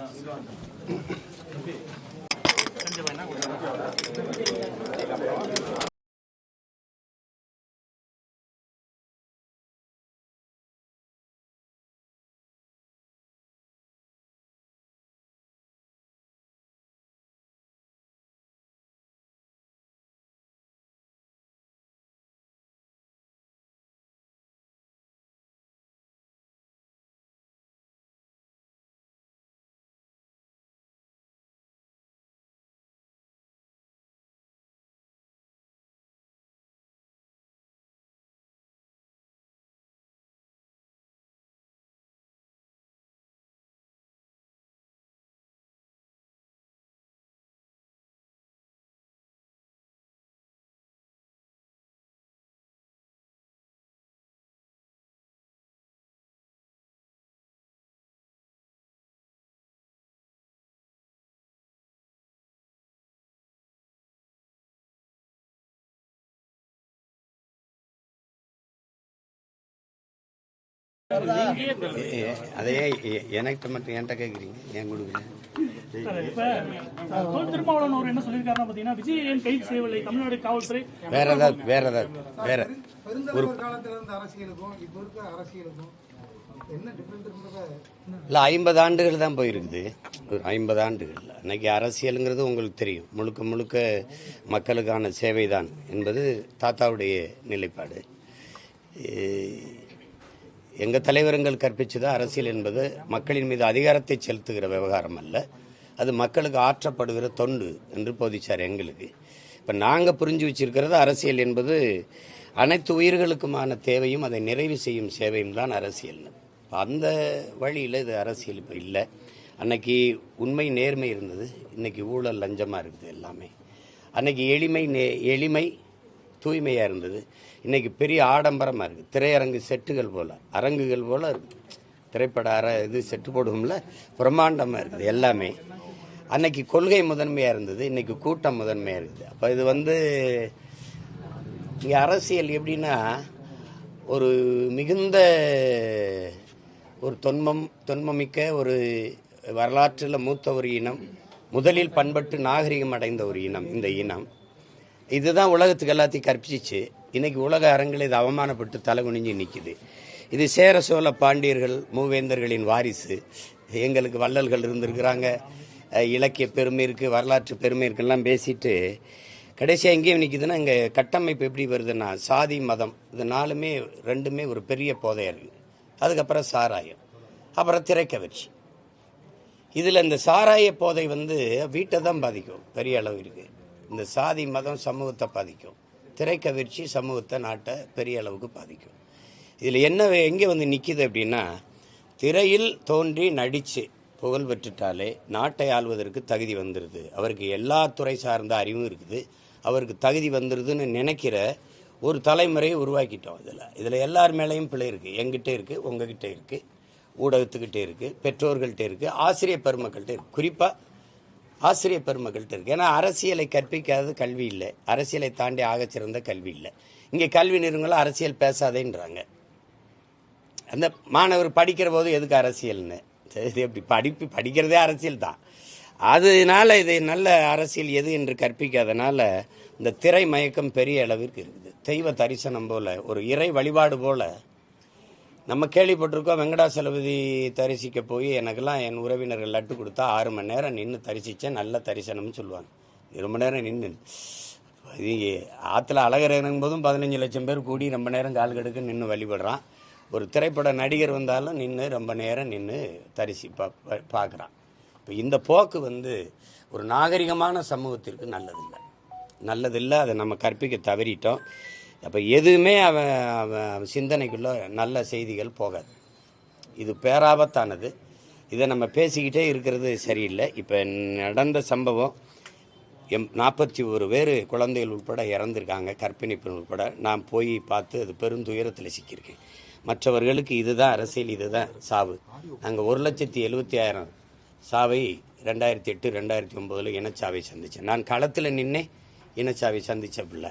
அதையே எனக்கு மட்டும் என்கிட்ட கேட்குறீங்க, ஏன் கொடுக்குறேன்? திருமாவளவன் அவர் என்ன சொல்லியிருக்காருன்னா பாத்தீங்கன்னா, விஜய் ஏன் கைது செய்யவில்லை தமிழ்நாடு காவல்துறை, வேற ஏதாவது பெருந்தலைவர் காலத்துல இருந்த அரசியலுக்கும் இப்ப இருக்க அரசியலுக்கும் என்ன டிஃபரன்ஸ் இல்லை, 50 ஆண்டுகள் தான் போயிருக்குது. ஒரு 50 ஆண்டுகள். அன்னைக்கு அரசியலுங்கிறது உங்களுக்கு தெரியும், முழுக்க மக்களுக்கான சேவை தான் என்பது தாத்தாவுடைய நிலைப்பாடு. எங்கள் தலைவர்கள் கற்பிச்சுதான் அரசியல் என்பது மக்களின் மீது அதிகாரத்தை செலுத்துகிற விவகாரம் அல்ல, அது மக்களுக்கு ஆற்றப்படுகிற தொண்டு என்று போதிச்சார் எங்களுக்கு. இப்போ நாங்கள் புரிஞ்சு வச்சிருக்கிறது அரசியல் என்பது அனைத்து உயிர்களுக்குமான தேவையும் அதை நிறைவு செய்யும் சேவையும் தான் அரசியல்னு. அந்த வழியில் இது அரசியல் இப்போ இல்லை. அன்னைக்கு உண்மை நேர்மை இருந்தது, இன்னைக்கு ஊழல் லஞ்சமாக இருக்குது எல்லாமே. அன்னைக்கு எளிமை தூய்மையாக இருந்தது, இன்னைக்கு பெரிய ஆடம்பரமாக இருக்குது. திரையரங்கு செட்டுகள் போல் அரங்குகள் போல் இருக்குது, திரைப்பட இது செட்டு போடுவோம்ல, பிரம்மாண்டமாக இருக்குது எல்லாமே. அன்னைக்கு கொள்கை முதன்மையாக இருந்தது, இன்னைக்கு கூட்டம் முதன்மையாக இருக்குது. அப்போ இது இங்கே அரசியல் எப்படின்னா ஒரு மிகுந்த ஒரு தொன்மமிக்க ஒரு வரலாற்றில் மூத்த ஒரு இனம், முதலில் பண்பட்டு நாகரிகம் அடைந்த ஒரு இனம். இந்த இனம் இதுதான் உலகத்துக்கு எல்லாத்தையும் கற்பிச்சிச்சு. இன்னைக்கு உலக அரங்கில் இது அவமானப்பட்டு தலை குனிஞ்சு நிற்குது. இது சேர சோழ பாண்டியர்கள் மூவேந்தர்களின் வாரிசு. எங்களுக்கு வள்ளல்கள் இருந்திருக்கிறாங்க, இலக்கிய பெருமை இருக்குது, வரலாற்று பெருமை இருக்குலாம் பேசிட்டு கடைசியாக எங்கேயும் நிற்குதுன்னா இங்கே கட்டமைப்பு எப்படி வருதுன்னா சாதி மதம் இது ரெண்டுமே ஒரு பெரிய போதையாக இருக்குது. அதுக்கப்புறம் சாராயம், அப்புறம் திரைக்கவர்ச்சி. இதில் இந்த சாராய போதை வீட்டை தான் பாதிக்கும், பெரிய அளவு இருக்குது. இந்த சாதி மதம் சமூகத்தை பாதிக்கும், திரைக்கவர்ச்சி சமூகத்தை நாட்டை பெரிய அளவுக்கு பாதிக்கும். இதில் எங்கே நிற்கிது அப்படின்னா, திரையில் தோன்றி நடித்து புகழ் பெற்றுட்டாலே நாட்டை ஆள்வதற்கு தகுதி வந்துடுது, அவருக்கு எல்லா துறை சார்ந்த அறிவும் இருக்குது, அவருக்கு தகுதி வந்துடுதுன்னு நினைக்கிற ஒரு தலைமுறையை உருவாக்கிட்டோம். இதில் எல்லார் மேலேயும் பிழை இருக்குது. எங்கிட்ட இருக்குது, உங்ககிட்ட இருக்குது, ஊடகத்துக்கிட்டே இருக்குது, பெற்றோர்கள்ட்ட இருக்குது, ஆசிரியர் பெருமக்கள்கிட்ட இருக்குது. குறிப்பாக ஆசிரியர் பெருமக்கள்கிட்ட இருக்குது. ஏன்னா அரசியலை கற்பிக்காத கல்வி இல்லை, அரசியலை தாண்டி ஆகச்சிறந்த கல்வி இல்லை. இங்கே கல்வி நிறுவனங்களும் அரசியல் பேசாதேன்றாங்க. அந்த மாணவர் படிக்கிற போது எதுக்கு அரசியல்னு, இது எப்படி படிக்கிறதே அரசியல் தான். அதனால இது நல்ல அரசியல் எது என்று கற்பிக்காதனால இந்த திரை மயக்கம் பெரிய அளவிற்கு இருக்குது. தெய்வ தரிசனம் போல, ஒரு இறை வழிபாடு போல. நம்ம கேள்விப்பட்டிருக்கோம், வெங்கடாசலபதி தரிசிக்க போய் எனக்கெல்லாம் என் உறவினர்கள் லட்டு கொடுத்தா 6 மணி நேரம் நின்று தரிசித்தேன், நல்ல தரிசனம்னு சொல்லுவாங்க. ரொம்ப நேரம் நின்று இது ஆற்றுல அழகர் இறங்கும் போதும் 15 லட்சம் பேர் கூடி ரொம்ப நேரம் கால் கடுக்க நின்று வழிபடுறான். ஒரு திரைப்பட நடிகர் வந்தாலும் நின்று ரொம்ப நேரம் நின்று பார்க்குறான். இப்போ இந்த போக்கு ஒரு நாகரிகமான சமூகத்திற்கு நல்லதில்லை. அதை நம்ம கற்பிக்க தவறிட்டோம். அப்போ எதுவுமே அவன் சிந்தனைக்குள்ள நல்ல செய்திகள் போகாது. இது பேராபத்தானது. இதை நம்ம பேசிக்கிட்டே இருக்கிறது சரியில்லை. இப்போ நடந்த சம்பவம் 41 பேர் குழந்தைகள் உட்பட இறந்துருக்காங்க, கர்ப்பிணி பெண் உட்பட. நான் போய் பார்த்து அது பெருந்துயரத்தில் சிக்கியிருக்கேன். மற்றவர்களுக்கு இதுதான் அரசியல், இதுதான் சாவு. நாங்கள் 1,70,000 சாவை 2008 2009 இனச்சாவை சந்தித்தேன். நான் களத்தில் நின்னே இனச்சாவை சந்தித்த பிள்ளை.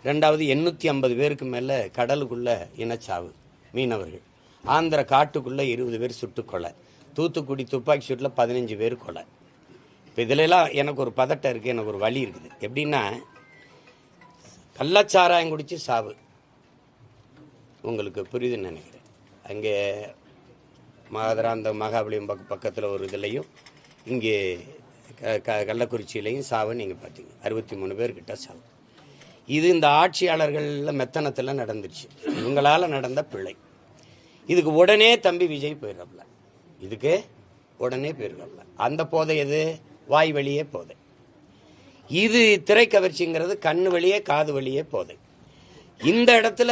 2வது 850 பேருக்கு மேலே கடலுக்குள்ளே இனச்சாவு, மீனவர்கள். ஆந்திர காட்டுக்குள்ளே 20 பேர் சுட்டுக்கொலை, தூத்துக்குடி துப்பாக்கி சூட்டில் 15 பேர் கொலை. இப்போ இதிலெல்லாம் எனக்கு ஒரு பதட்டம் இருக்குது, எனக்கு ஒரு வலி இருக்குது. எப்படின்னா, கள்ளச்சாராயம் குடித்து சாவு, உங்களுக்கு புரியுதுன்னு நினைக்கிறேன். அங்கே மகாதராந்த மகாபலியம் பக்கத்தில் ஒரு இதுலையும், இங்கே கள்ளக்குறிச்சியிலையும் சாவு நீங்கள் பார்த்தீங்க. 63 பேர்கிட்ட சாவு. இது இந்த ஆட்சியாளர்களில் மெத்தனத்தில் நடந்துருச்சு, இவங்களால் நடந்த பிள்ளை. இதுக்கு உடனே தம்பி விஜய் போயிடுறாப்புல, அந்த போதை எது? வாய் வழியே போதை. இது திரைக்கவர்ச்சிங்கிறது கண்ணு வழியே காது வழியே போதை. இந்த இடத்துல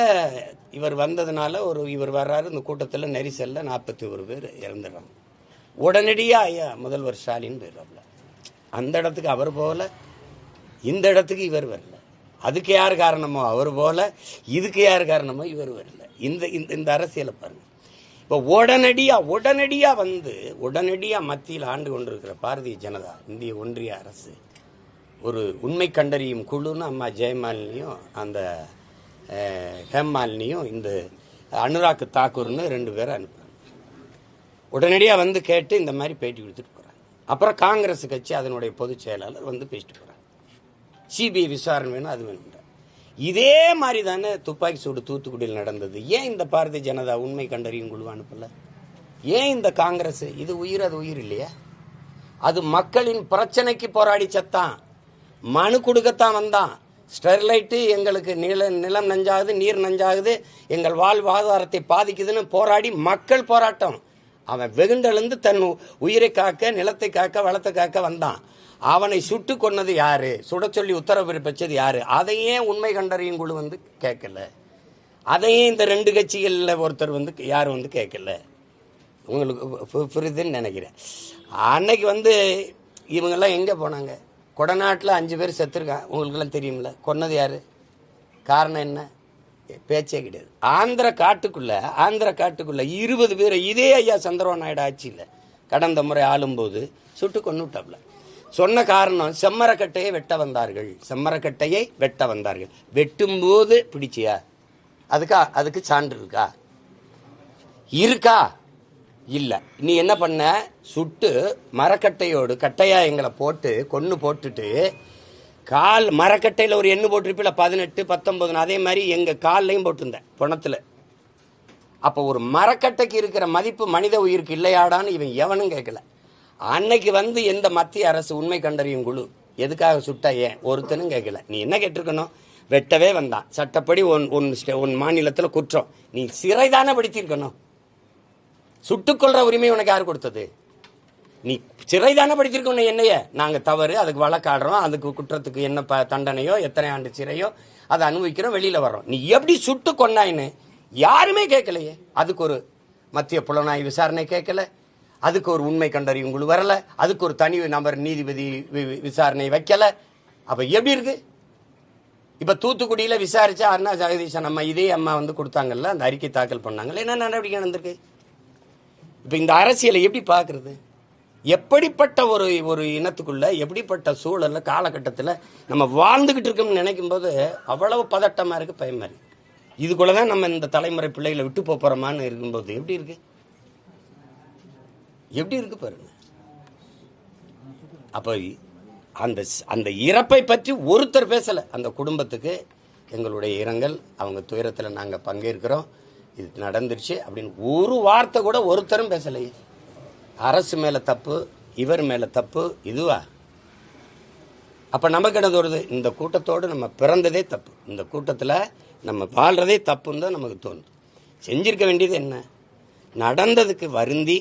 இவர் வந்ததுனால இவர் வர்றாரு, இந்த கூட்டத்தில் நெரிசலில் 41 பேர் இறந்துடுறாங்க. உடனடியாக ஐயா முதல்வர் ஸ்டாலின் போயிடுறாப்புல. அந்த இடத்துக்கு அவர் போகல, இந்த இடத்துக்கு இவர் வரல. அதுக்கு யார் காரணமோ அவர் போல, இதுக்கு யார் காரணமோ இவர் வரல. இந்த அரசியலை பாருங்க. இப்போ உடனடியாக மத்தியில் ஆண்டு கொண்டிருக்கிற பாரதிய ஜனதா இந்திய ஒன்றிய அரசு ஒரு உண்மை கண்டறியும் குழுன்னு அம்மா ஜெயமாலினியும் அந்த ஹேமாலினியும் இந்த அனுராக் தாக்கூர்னு 2 பேரை அனுப்புகிறாங்க. உடனடியாக கேட்டு இந்த மாதிரி பேட்டி கொடுத்துட்டு போகிறாங்க. அப்புறம் காங்கிரஸ் கட்சி அதனுடைய பொதுச் செயலாளர் பேசிட்டு போகிறாங்க. சிபிஐ விசாரணை வேணும், அது வேணும். இதே மாதிரி தானே துப்பாக்கி சூடு தூத்துக்குடியில் நடந்தது. ஏன் இந்த பாரதிய ஜனதா உண்மை கண்டறியும் குழு அனுப்பல? ஏன் இந்த காங்கிரஸ்? இது உயிர், அது உயிர் இல்லையா? அது மக்களின் பிரச்சனைக்கு போராடி சத்தான், மனு கொடுக்கத்தான் வந்தான். ஸ்டெர்லைட்டு எங்களுக்கு நிலம் நஞ்சாகுது, நீர் நஞ்சாகுது, எங்கள் வாழ்வாதாரத்தை பாதிக்குதுன்னு போராடி மக்கள் போராட்டம். அவன் வெகுண்டெழுந்து தன் உயிரை காக்க, நிலத்தை காக்க, வளத்தை காக்க வந்தான். அவனை சுட்டு கொன்னது யாரு? சுட சொல்லி உத்தரவு பிறப்பிச்சது யாரு? அதையே உண்மை கண்டறியும் குழு வந்து கேட்கல. அதையே இந்த 2 கட்சிகளில் ஒருத்தர் வந்து யாரும் வந்து கேட்கல. உங்களுக்கு புரியுதுன்னு நினைக்கிறேன். அன்னைக்கு வந்து இவங்கெல்லாம் எங்கே போனாங்க? கொடநாட்டில் 5 பேர் செத்துருக்கான். உங்களுக்கெல்லாம் தெரியுமில்ல. கொன்னது யாரு? காரணம் என்ன? பேச்சே கிடையாது. ஆந்திர காட்டுக்குள்ள 20 பேரை இதே ஐயா சந்திரபாபு நாயுடு ஆட்சியில் கடந்த முறை ஆளும்போது சுட்டு கொண்டு விட்டாப்ல. சொன்ன காரணம் செம்மரக்கட்டையை வெட்ட வந்தார்கள். வெட்டும்போது பிடிச்சியா? அதுக்கு சான்று இருக்கா? இல்லை. நீ என்ன பண்ண? சுட்டு மரக்கட்டையோடு கட்டையா எங்களை போட்டுட்டு கால் மரக்கட்டையில் ஒரு எண்ணு போட்டிருப்பில 18, 19. அதே மாதிரி எங்கள் கால்லையும் போட்டிருந்தேன் பணத்தில். அப்போ ஒரு மரக்கட்டைக்கு இருக்கிற மதிப்பு மனித உயிருக்கு இல்லையாடான்னு இவன் எவனும் கேட்கல. அன்னைக்கு வந்து எந்த மத்திய அரசு உண்மை கண்டறியும் குழு எதுக்காக சுட்டா ஏன் ஒருத்தனும் கேட்கல. நீ என்ன கேட்டிருக்கணும்? வெட்டவே வந்தான். சட்டப்படி ஒன் மாநிலத்தில் குற்றம். நீ சிறை தானே படுத்தியிருக்கணும். சுட்டுக்கொள்ற உரிமை உனக்கு யார் கொடுத்தது? நீ சிறை தானே படிச்சிருக்கோம். என்னைய நாங்கள் தவறு, அதுக்கு வழக்காடுறோம், அதுக்கு குற்றத்துக்கு என்ன தண்டனையோ, எத்தனை ஆண்டு சிறையோ அதை அனுபவிக்கிறோம், வெளியில் வர்றோம். நீ எப்படி சுட்டு கொண்டாயின்னு யாருமே கேட்கலையே. அதுக்கு ஒரு மத்திய புலனாய்வு விசாரணை கேட்கல, அதுக்கு ஒரு உண்மை கண்டறியும் குழு வரல, அதுக்கு ஒரு தனி நபர் நீதிபதி விசாரணை வைக்கல. அப்ப எப்படி இருக்கு? இப்ப தூத்துக்குடியில விசாரிச்சா அண்ணா ஜெகதீசன் அம்மா இதே அம்மா வந்து கொடுத்தாங்கல்ல, அந்த அறிக்கை தாக்கல் பண்ணாங்கல்ல, என்ன நடவடிக்கை நடந்திருக்கு? இப்ப இந்த அரசியலை எப்படி பாக்குறது? எப்படிப்பட்ட ஒரு இனத்துக்குள்ள எப்படிப்பட்ட சூழல்ல காலகட்டத்தில் நம்ம வாழ்ந்துகிட்டு இருக்கோம்னு நினைக்கும் போது அவ்வளவு பதட்டமா இருக்கு, பயமா இருக்கு. இதுக்குள்ளதான் நம்ம இந்த தலைமுறை பிள்ளைகளை விட்டு போறோமான்னு இருக்கும்போது எப்படி இருக்கு பாருங்க. அப்ப அந்த இறப்பை பற்றி ஒருத்தர் பேசல. அந்த குடும்பத்துக்கு எங்களுடைய இரங்கல், அவங்க துயரத்தில் நாங்க பங்கேற்கிறோம், இது நடந்துருச்சு அப்படின்னு ஒரு வார்த்தை கூட ஒருத்தரும் பேசலையே. அரசு மேல தப்பு, இவர் மேல தப்பு, இதுவா? அப்ப நமக்கு என்ன தோணுது? இந்த கூட்டத்தோடு நம்ம பிறந்ததே தப்பு, இந்த கூட்டத்தில் நம்ம வாழ்றதே தப்புன்னு தான் நமக்கு தோணுது. செஞ்சிருக்க வேண்டியது என்ன? நடந்ததுக்கு வருந்தி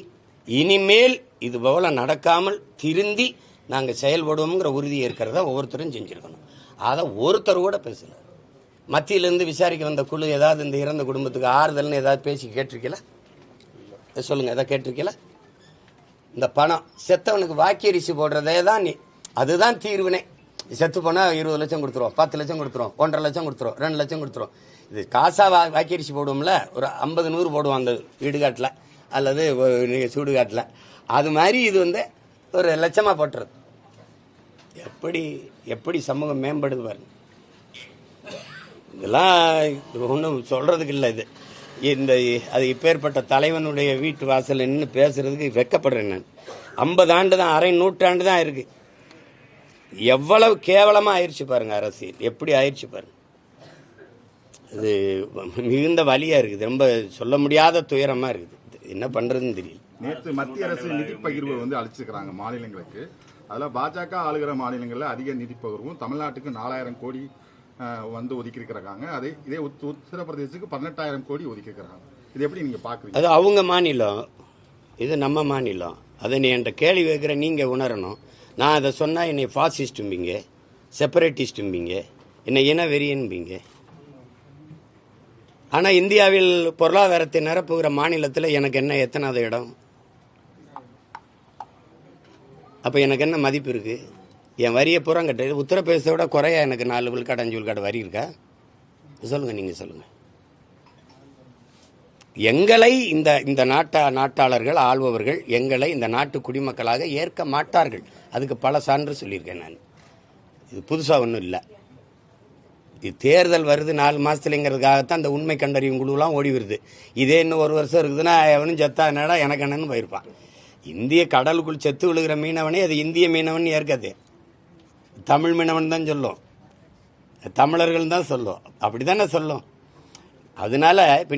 இனிமேல் இது போல நடக்காமல் திருந்தி நாங்கள் செயல்படுவோங்கிற உறுதி இருக்கிறத ஒவ்வொருத்தரும் செஞ்சிருக்கணும். அதை ஒருத்தர் கூட பேசல. மத்தியிலிருந்து விசாரிக்க வந்த குழு ஏதாவது இந்த இறந்த குடும்பத்துக்கு ஆறுதல்னு ஏதாவது பேசி கேட்டிருக்கல? சொல்லுங்க, எதாவது கேட்டிருக்கல? இந்த பணம் செத்தவனுக்கு வாக்கியரிசி போடுறதே தான் அதுதான் தீர்வுனே. செத்து போனால் 20 லட்சம் கொடுத்துருவோம், 10 லட்சம் கொடுத்துருவோம், 1.5 லட்சம் கொடுத்துருவோம், 2 லட்சம் கொடுத்துருவோம். இது காசா வாக்கியரிசி போடுவோம்ல, ஒரு 50, 100 போடுவோம் அந்த வீடுகாட்டில் அல்லது சூடுகாட்டில். அது மாதிரி இது வந்து ஒரு லட்சமாக போட்டுறது. எப்படி சமூகம் மேம்படுது பாருங்க. இதெல்லாம் ஒன்றும் சொல்றதுக்கு இல்லை. அது இப்பேற்பட்ட தலைவனுடைய வீட்டு வாசல் நின்று பேசுறதுக்கு வெக்கப்படுறேன் நான். 50 ஆண்டு தான், அரை நூற்றாண்டு தான் இருக்கு. எவ்வளவு கேவலமா ஆயிடுச்சு பாருங்க அரசியல், எப்படி ஆயிடுச்சு பாருங்க. அது மிகுந்த வலியா இருக்குது, ரொம்ப சொல்ல முடியாத துயரமா இருக்குது. என்ன பண்றதுன்னு தெரியல. நேற்று மத்திய அரசு நிதி பகிர்வு வந்து அளிச்சிருக்கிறாங்க மாநிலங்களுக்கு. அதுல பாஜக ஆளுகிற மாநிலங்கள்ல அதிக நிதி பகிர்வும், தமிழ்நாட்டுக்கு 4000 கோடி வந்து ஒதுக்கியிருக்கிறாங்க. இதே உத்தரப்பிரதேசத்துக்கு 18,000 கோடி ஒதுக்கியிருக்கிறாங்க. இது எப்படி நீங்க பாக்குறீங்க? அது அவங்க மாநிலம், இது நம்ம மாநிலம். அதை நீ என்கிட்ட கேள்வி வைக்கிற, நீங்க உணரணும். நான் அதை சொன்னா என்னை ஃபாசிஸ்டும்பிங்க, செப்பரேட்டிஸ்டும்பிங்க, என்னை இன வெறியன்பிங்க. ஆனா இந்தியாவில் பொருளாதாரத்தை நிரப்புகிற மாநிலத்தில் எனக்கு என்ன எத்தனாவது இடம்? அப்ப எனக்கு என்ன மதிப்பு இருக்கு? என் வரியை புறம் கட்டு. உத்தரப்பிரதேசத்தை விட குறையா எனக்கு 4 விழுக்காடு 5 விழுக்காடு வரி இருக்கா? சொல்லுங்க, நீங்க சொல்லுங்க. எங்களை இந்த நாட்டாளர்கள் ஆள்பவர்கள் எங்களை இந்த நாட்டு குடிமக்களாக ஏற்க மாட்டார்கள். அதுக்கு பல சான்று சொல்லியிருக்கேன் நான். இது புதுசா ஒன்றும் இல்லை. இது தேர்தல் வருது 4 மாசத்துலங்கிறதுக்காகத்தான் அந்த உண்மை கண்டறியும் குழுலாம் ஓடி வருது. இதே இன்னும் 1 வருஷம் இருக்குதுன்னா எவனும் செத்தா என்னடா எனக்கு என்னன்னு போயிருப்பான். இந்திய கடலுக்குள் செத்து விழுகிற மீனவனே அது இந்திய மீனவன் ஏற்காது, தமிழ் மீனவன் தான் சொல்லும், தமிழர்கள் தான் சொல்லும், அப்படித்தானே சொல்லும். அதனால இப்போ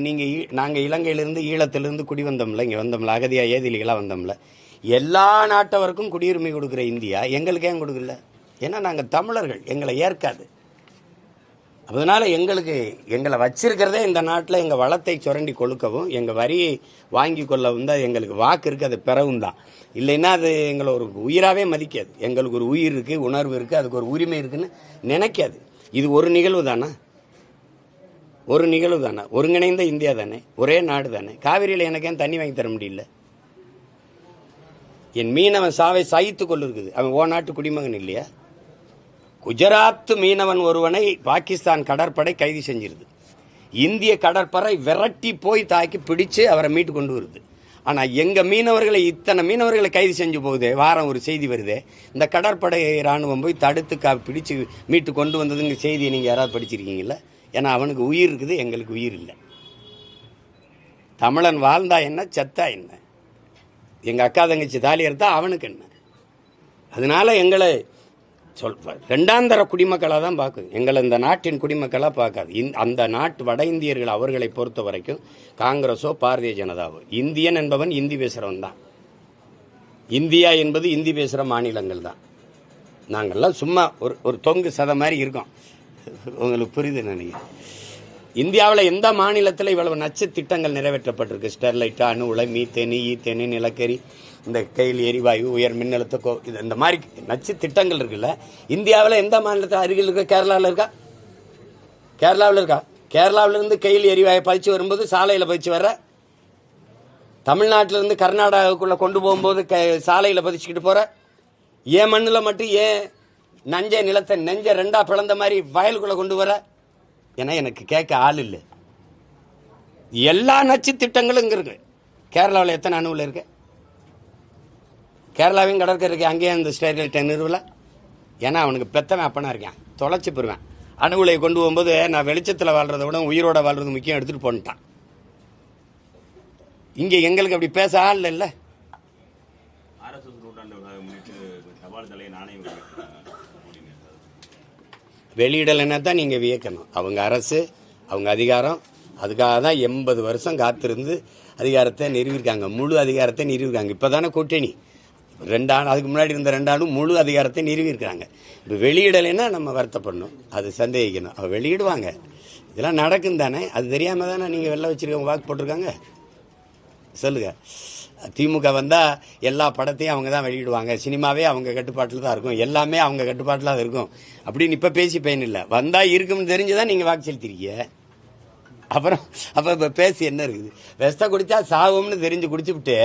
நாங்கள் இலங்கையிலிருந்து ஈழத்திலிருந்து குடி வந்தோம்ல, இங்கே வந்தோம்ல, அகதியாக ஏதிலிகளாக வந்தோம்ல, எல்லா நாட்டவருக்கும் குடியுரிமை கொடுக்குற இந்தியா எங்களுக்கு ஏன் கொடுக்கல? ஏன்னா நாங்கள் தமிழர்கள், எங்களை ஏற்காது. அதனால எங்களை வச்சிருக்கிறதே இந்த நாட்டில் எங்கள் வளத்தை சுரண்டி கொழுக்கவும், எங்கள் வரியை வாங்கி கொள்ளவும் தான் எங்களுக்கு வாக்கு இருக்குது. அது பிறவும் தான். இல்லைன்னா அது எங்களை ஒரு உயிராகவே மதிக்காது. எங்களுக்கு ஒரு உயிர் இருக்குது, உணர்வு இருக்குது, அதுக்கு ஒரு உரிமை இருக்குன்னு நினைக்காது. இது ஒரு நிகழ்வு தானே, ஒருங்கிணைந்த இந்தியா தானே, ஒரே நாடு தானே. காவிரியில் எனக்கு ஏன் தண்ணி வாங்கி தர முடியல? என் மீனவன் சாவை சகித்து கொண்டு இருக்குது. அவன் நாட்டு குடிமகன் இல்லையா? குஜராத் மீனவன் ஒருவனை பாகிஸ்தான் கடற்படை கைது செஞ்சிருது. இந்திய கடற்படை விரட்டி போய் தாக்கி பிடிச்சு அவரை மீட்டு கொண்டு வருது. ஆனால் எங்கள் மீனவர்களை இத்தனை மீனவர்களை கைது செஞ்சு போகுது. வாரம் ஒரு செய்தி வருது, இந்த கடற்படை இராணுவம் போய் தடுத்து பிடிச்சு மீட்டு கொண்டு வந்ததுங்க செய்தியை நீங்கள் யாராவது படிச்சிருக்கீங்களா? ஏன்னா அவனுக்கு உயிர் இருக்குது, எங்களுக்கு உயிர் இல்லை. தமிழன் வாழ்ந்தா என்ன, செத்தா என்ன? எங்கள் அக்கா தங்கச்சி தாலி எடுத்தா அவனுக்கு என்ன? அதனால எங்களை ரெண்டாந்தர குடிமக்களாக தான் பார்க்குது. எங்களை இந்த நாட்டின் குடிமக்களாக பார்க்காது. அந்த நாட்டு வட இந்தியர்கள் அவர்களை பொறுத்த வரைக்கும் காங்கிரஸோ பாரதிய ஜனதாவோ, இந்தியன் என்பவன் இந்தி பேசுகிறவன் தான். இந்தியா என்பது இந்தி பேசுகிற மாநிலங்கள் தான். நாங்கள்லாம் சும்மா ஒரு தொங்கு சதை மாதிரி இருக்கோம். உங்களுக்கு புரியுது நினைக்கிறேன். இந்தியாவில் எந்த மாநிலத்தில் இவ்வளவு நச்சு திட்டங்கள் நிறைவேற்றப்பட்டிருக்கு? ஸ்டெர்லைட், அணு உலை, மீத்தேனி, ஈத்தேனி, நிலக்கரி, இந்த கையில் எரிவாயு, உயர் மின்னழுத்த இந்த மாதிரி நச்சு திட்டங்கள் இருக்குல்ல. இந்தியாவில் எந்த மாநிலத்தில் அருகில் இருக்க? கேரளாவில் இருக்கா? கேரளாவிலிருந்து கையில் எரிவாயு பதிச்சு வரும்போது சாலையில் பதிச்சு வர்ற, தமிழ்நாட்டிலிருந்து கர்நாடகாவுக்குள்ளே கொண்டு போகும்போது சாலையில் பதிச்சுக்கிட்டு போகிற, ஏன் மண்ணில் மட்டும் ஏன் நஞ்ச நிலத்தை நெஞ்ச ரெண்டா பிளந்த மாதிரி வயலுக்குள்ளே கொண்டு வர? ஏன்னா எனக்கு கேட்க ஆள் இல்லை. எல்லா நச்சு திட்டங்களும் இங்கே இருக்கு. கேரளாவில் எத்தனை அணுவில் இருக்கு? கேரளாவையும் கடற்கரை இருக்கு. அங்கேயே அந்த ஸ்டெர்லைட்டை நிறுவல. ஏன்னா அவனுக்கு பெத்தவன் அப்பனா இருக்கேன், தொலைச்சி போடுவேன். அணு உலையை கொண்டு போகும்போது நான் வெளிச்சத்தில் வாழ்றதை விட உயிரோட வாழ்றது முக்கியம் எடுத்துகிட்டு போன்ட்டான். இங்கே எங்களுக்கு அப்படி பேச ஆள் இல்லை. வெளியிடலைன்னா தான் நீங்கள் வியக்கணும். அவங்க அரசு, அவங்க அதிகாரம், அதுக்காக தான் 80 வருஷம் காத்திருந்து அதிகாரத்தை நிறுவிருக்காங்க. முழு அதிகாரத்தை நிறுவிருக்காங்க. இப்போ தானே கூட்டணி 2 ஆண்டு, அதுக்கு முன்னாடி இருந்த 2 ஆண்டும் முழு அதிகாரத்தை நிறுவிருக்கிறாங்க. இப்போ வெளியிடலைன்னா நம்ம வருத்தப்படணும், அது சந்தேகிக்கணும். அவள் வெளியிடுவாங்க, இதெல்லாம் நடக்கும் தானே. அது தெரியாமல் தானே நீங்கள் வெளில வச்சுருக்கவங்க வாக்கு போட்டிருக்காங்க. சொல்லுங்க. திமுக வந்தால் எல்லா படத்தையும் அவங்க தான் வெளியிடுவாங்க, சினிமாவே அவங்க கட்டுப்பாட்டில் தான் இருக்கும், எல்லாமே அவங்க கட்டுப்பாட்டில் தான் இருக்கும் அப்படின்னு இப்போ பேசி பயன் இல்லை. வந்தால் இருக்கும்னு தெரிஞ்சுதான் நீங்கள் வாக்கு செலுத்திருக்கீங்க. அப்புறம் இப்போ பேசி என்ன இருக்குது? விஷத்தை குடித்தா சாகும்னு தெரிஞ்சு குடிச்சுவிட்டு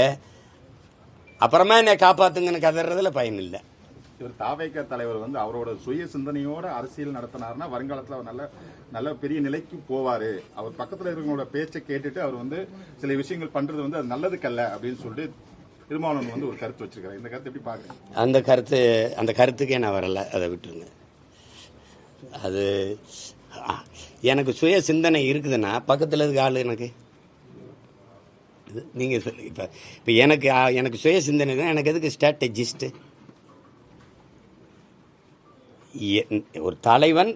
அப்புறமா என்னை காப்பாற்றுங்கன்னு கதறதுல பயன் இல்லை. இவர் தாவேக தலைவர் வந்து அவரோட சுய சிந்தனையோட அரசியல் நடத்தினார்னா வருங்காலத்தில் அவர் நல்ல பெரிய நிலைக்கு போவாரு. அவர் பக்கத்தில் இருக்கிறவங்களோட பேச்சை கேட்டுட்டு அவர் வந்து சில விஷயங்கள் பண்றது வந்து அது நல்லதுக்கல்ல அப்படின்னு சொல்லிட்டு திருமாவளவன் வந்து ஒரு கருத்து வச்சிருக்காரு. இந்த கருத்து எப்படி பாக்குறீங்க? அந்த கருத்துக்கே நான் வரல, அதை விட்டுருங்க. அது எனக்கு சுய சிந்தனை இருக்குதுன்னா பக்கத்தில் இருக்க ஆள் எனக்கு நீங்கள் சொல்லு. இப்போ எனக்கு சுய சிந்தனை தான். எனக்கு எதுக்கு ஸ்ட்ராட்டஜிஸ்ட்டு? ஒரு தலைவன்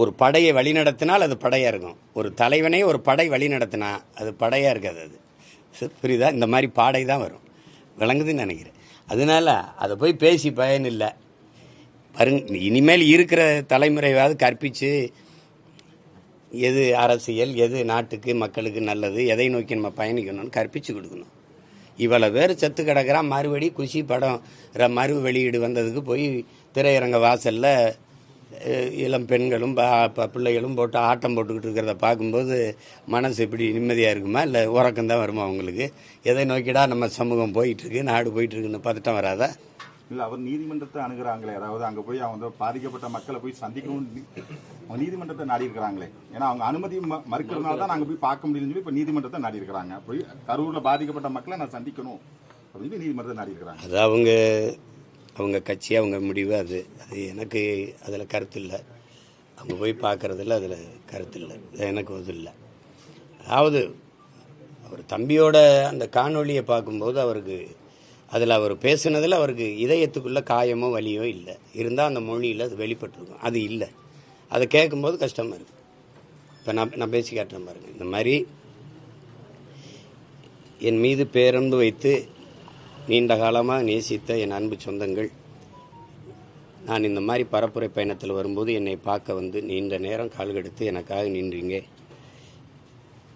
ஒரு படையை வழிநடத்தினால் அது படையாக இருக்கும். ஒரு தலைவனே ஒரு படை வழி நடத்தினா அது படையாக இருக்காது. அது புரியுதா? இந்த மாதிரி பாடை தான் வரும். விளங்குதுன்னு நினைக்கிறேன். அதனால அதை போய் பேசி பயன் இல்லை. இனிமேல் இருக்கிற தலைமுறையாவது கற்பித்து எது அரசியல், எது நாட்டுக்கு மக்களுக்கு நல்லது, எதை நோக்கி நம்ம பயணிக்கணும்னு கற்பித்து கொடுக்கணும். இவ்வளோ பேர் செத்து கிடக்கிறான். மறுபடி குஷி படம் மறு வெளியீடு வந்ததுக்கு போய் திரையரங்க வாசலில் இளம் பெண்களும் பிள்ளைகளும் போட்டு ஆட்டம் போட்டுக்கிட்டு இருக்கிறத பார்க்கும்போது மனசு இப்படி நிம்மதியாக இருக்குமா? இல்லை உறக்கம்தான் வருமா அவங்களுக்கு? எதை நோக்கிடா நம்ம சமூகம் போயிட்டுருக்கு, நாடு போயிட்டுருக்குன்னு பதட்டம் வராதா? இல்லை, அவர் நீதிமன்றத்தை அணுகிறாங்களே, அதாவது அங்கே போய் அவங்க பாதிக்கப்பட்ட மக்களை போய் சந்திக்கணும், அவங்க நீதிமன்றத்தை நாடி இருக்கிறாங்களே. ஏன்னா அவங்க அனுமதி மறுக்கிறதுனால தான் நாங்கள் போய் பார்க்க முடியும்னு சொல்லி இப்போ நீதிமன்றத்தை நாடி இருக்கிறாங்க. போய் கரூரில் பாதிக்கப்பட்ட மக்களை நான் சந்திக்கணும் அப்படின்னு நீதிமன்றத்தை நாடி இருக்கிறாங்க. அது அவங்க கட்சி, அவங்க முடிவு. அது எனக்கு அதில் கருத்து இல்லை. அவங்க போய் பார்க்குறதில்ல, அதில் கருத்து இல்லை. எனக்கு அது இல்லை. அதாவது அவர் தம்பியோட அந்த காணொலியை பார்க்கும்போது அவருக்கு அதில் அவர் பேசுனதில் அவருக்கு இதயத்துக்குள்ளே காயமோ வலியோ இல்லை. இருந்தால் அந்த மொழியில் அது வெளிப்பட்டிருக்கும். அது இல்லை. அதை கேட்கும்போது கஷ்டமாக இருக்குது. இப்போ நான் பேசி காட்டுறேன் பாருங்கள். இந்த மாதிரி என் மீது பேரன்பு வைத்து நீண்ட காலமாக நேசித்த என் அன்பு சொந்தங்கள், நான் இந்த மாதிரி பரப்புரை பயணத்தில் வரும்போது என்னை பார்க்க வந்து நீண்ட நேரம் கால்கெடுத்து எனக்காக நின்றீங்க.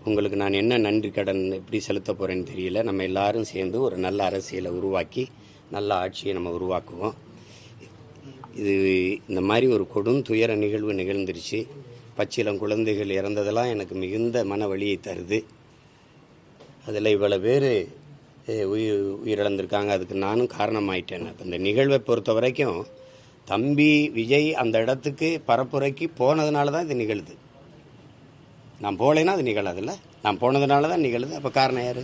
உங்களுக்கு நான் என்ன நன்றி கடன் எப்படி செலுத்த போகிறேன்னு தெரியல. நம்ம எல்லாரும் சேர்ந்து ஒரு நல்ல அரசியலை உருவாக்கி நல்ல ஆட்சியை நம்ம உருவாக்குவோம். இது இந்த மாதிரி ஒரு கொடும் துயர நிகழ்வு நிகழ்ந்துருச்சு. பச்சிலம் குழந்தைகள் இறந்ததெல்லாம் எனக்கு மிகுந்த மன வலியை தருது. அதில் இவ்வளோ பேர் உயிரிழந்திருக்காங்க. அதுக்கு நானும் காரணமாயிட்டேன். இந்த நிகழ்வை பொறுத்த வரைக்கும் தம்பி விஜய் அந்த இடத்துக்கு பரப்புரைக்கு போனதுனால தான் இது நிகழுது. நான் போகலைன்னா அது நிகழாதுல்ல. நான் போனதுனால தான் நிகழுது. அப்போ காரணம் யார்?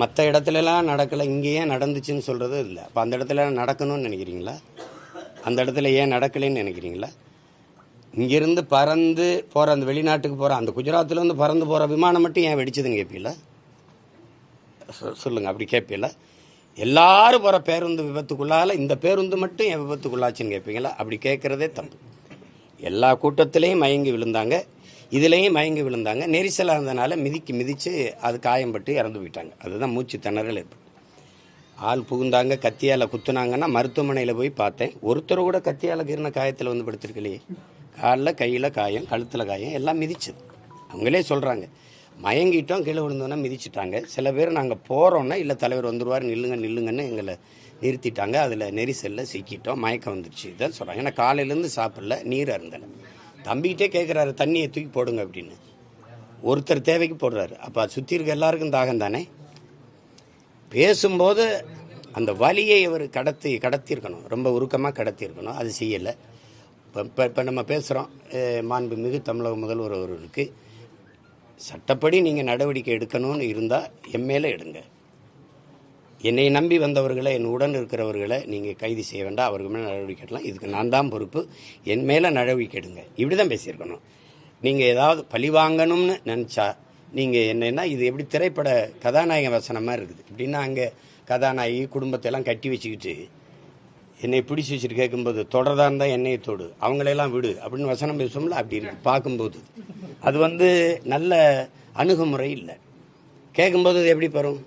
மற்ற இடத்துலலாம் நடக்கலை, இங்கே ஏன் நடந்துச்சுன்னு சொல்கிறது இல்லை. அப்போ அந்த இடத்துல நடக்கணும்னு நினைக்கிறீங்களா? அந்த இடத்துல ஏன் நடக்கலைன்னு நினைக்கிறீங்களா? இங்கேருந்து பறந்து போகிற அந்த வெளிநாட்டுக்கு போகிற அந்த குஜராத்லேருந்து பறந்து போகிற விமானம் மட்டும் ஏன் வெடிச்சதுன்னு கேட்பீங்களா? சொல்லுங்கள், அப்படி கேட்பீங்களா? எல்லாரும் போகிற பேருந்து விபத்துக்குள்ளால இந்த பேருந்து மட்டும் என் விபத்துக்குள்ளாச்சுன்னு கேட்பீங்களா? அப்படி கேட்குறதே தப்பு. எல்லா கூட்டத்திலையும் மயங்கி விழுந்தாங்க, இதுலேயும் மயங்கி விழுந்தாங்க. நெரிசலாக இருந்தனால மிதித்து அது காயம்பட்டு இறந்து போயிட்டாங்க. அதுதான் மூச்சு திணறல் ஏற்பட்டு. ஆள் புகுந்தாங்க, கத்தியால் குத்துனாங்கன்னா மருத்துவமனையில் போய் பார்த்தேன். ஒருத்தர் கூட கத்தியால் கீறின காயத்தில் வந்து படுத்திருக்கலையே. காலில் கையில் காயம், கழுத்தில் காயம், எல்லாம் மிதிச்சது. அவங்களே சொல்கிறாங்க, மயங்கிட்டோம், கீழே விழுந்தோன்னா மிதிச்சிட்டாங்க. சில பேர் நாங்கள் போகிறோன்னா இல்லை தலைவர் வந்துடுவார், நில்லுங்கன்னு எங்களை நிறுத்திட்டாங்க. அதில் நெரிசலில் சிக்கிட்டோம், மயக்கம் வந்துடுச்சு, இதான் சொல்கிறாங்க. ஏன்னா காலையிலேருந்து சாப்பிடல, நீர் அருந்தலை. தம்பிக்கிட்டே கேட்குறாரு தண்ணியை தூக்கி போடுங்க அப்படின்னு. ஒருத்தர் தேவைக்கு போடுறாரு. அப்போ அது சுற்றி இருக்க எல்லாருக்கும் தாகம் தானே. பேசும்போது அந்த வலியை அவர் கடத்தியிருக்கணும், ரொம்ப உருக்கமாக கடத்தியிருக்கணும். அது செய்யலை. இப்போ நம்ம பேசுகிறோம், மாண்புமிகு தமிழக முதல்வர் அவர்களுக்கு சட்டப்படி நீங்கள் நடவடிக்கை எடுக்கணும்னு இருந்தால் என் மேலே எடுங்க. என்னை நம்பி வந்தவர்களை, என் உடன் இருக்கிறவர்களை நீங்கள் கைது செய்ய வேண்டாம், அவருக்கு மேலே நடவடிக்கை எடுக்கலாம். இதுக்கு நான் தான் பொறுப்பு, என் மேலே நடவடிக்கை எடுங்க. இப்படி தான் பேசியிருக்கணும். நீங்கள் ஏதாவது பழி வாங்கணும்னு நினச்சா நீங்கள் என்னென்னா, இது எப்படி திரைப்பட கதாநாயக வசனமாக இருக்குது. இப்படின்னா அங்கே கதாநாயகி குடும்பத்தையெல்லாம் கட்டி வச்சுக்கிட்டு என்னை பிடிச்சி வச்சுட்டு கேட்கும்போது தொடர்தான் இருந்தால் என்னையை தொடு, அவங்களையெல்லாம் விடு அப்படின்னு வசனம் பேசுவோம்ல, அப்படி இருக்கு பார்க்கும்போது. அது நல்ல அணுகுமுறை இல்லை. கேட்கும்போது அது எப்படி வரும்?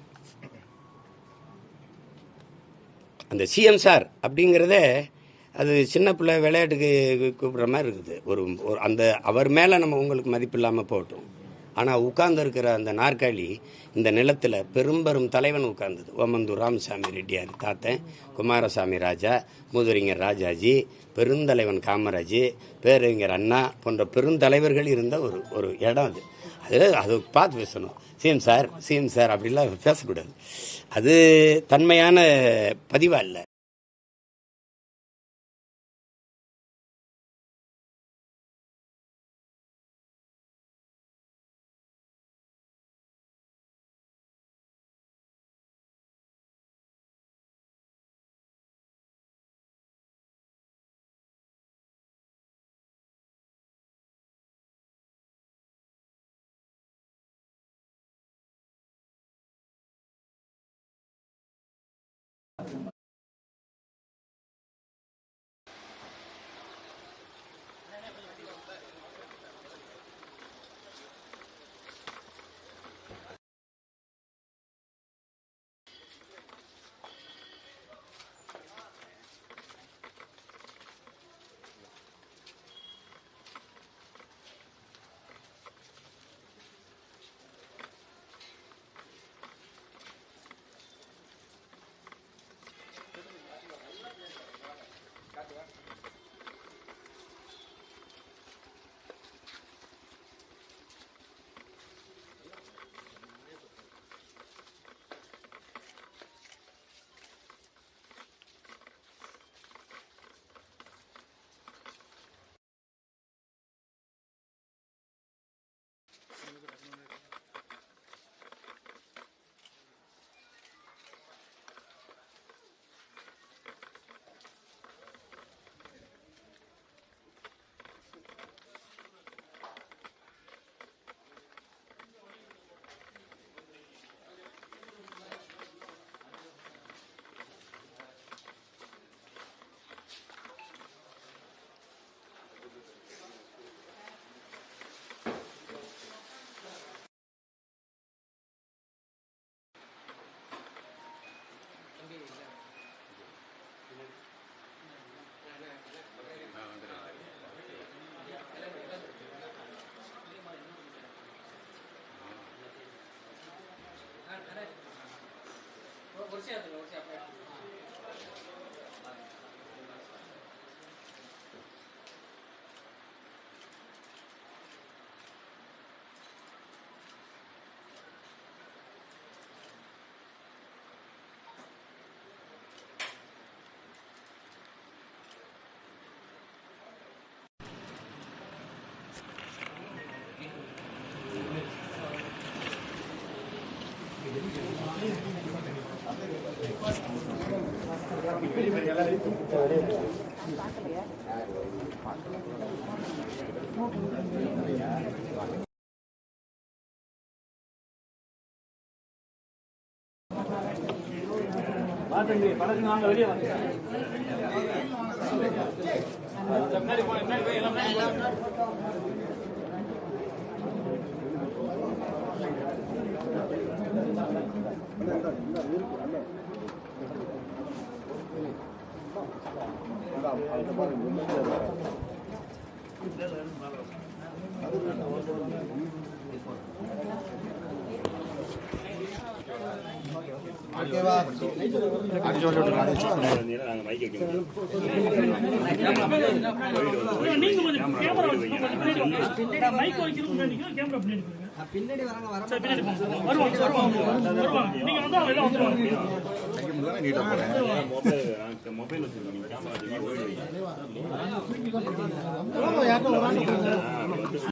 அந்த சிஎம் சார் அப்படிங்கிறதே அது சின்ன பிள்ளை விளையாட்டுக்கு கூப்பிட்ற மாதிரி இருக்குது. ஒரு அந்த அவர் மேலே நம்ம உங்களுக்கு மதிப்பு இல்லாமல் போட்டோம். ஆனால் உட்கார்ந்து இருக்கிற அந்த நாற்காலி இந்த நிலத்தில் பெரும்பெரும் தலைவன் உட்கார்ந்தது. ஓமந்தூர் ராமசாமி ரெட்டியார் தாத்தன், குமாரசாமி ராஜா, மூதுரிஞர் ராஜாஜி, பெருந்தலைவன் காமராஜ், பேரறிஞர் அண்ணா போன்ற பெருந்தலைவர்கள் இருந்த ஒரு இடம் அது. அதில் அது பார்த்து பேசணும். சிஎம் சார் அப்படிலாம் பேசக்கூடாது. அது தன்மையான பதிவாக இல்லை. படகு நாங்க வெளியே வந்தோம். முன்னாடி போய் எல்லாம் நீங்க கொஞ்சம் கேமரா வச்சு மைக் வைக்கிறது கேமரா பின்னாடி வருவாங்க. நீங்க வந்து அவங்க எல்லாம் வந்துருவாங்க. மொபைல் வச்சிருக்கீங்க கேமரா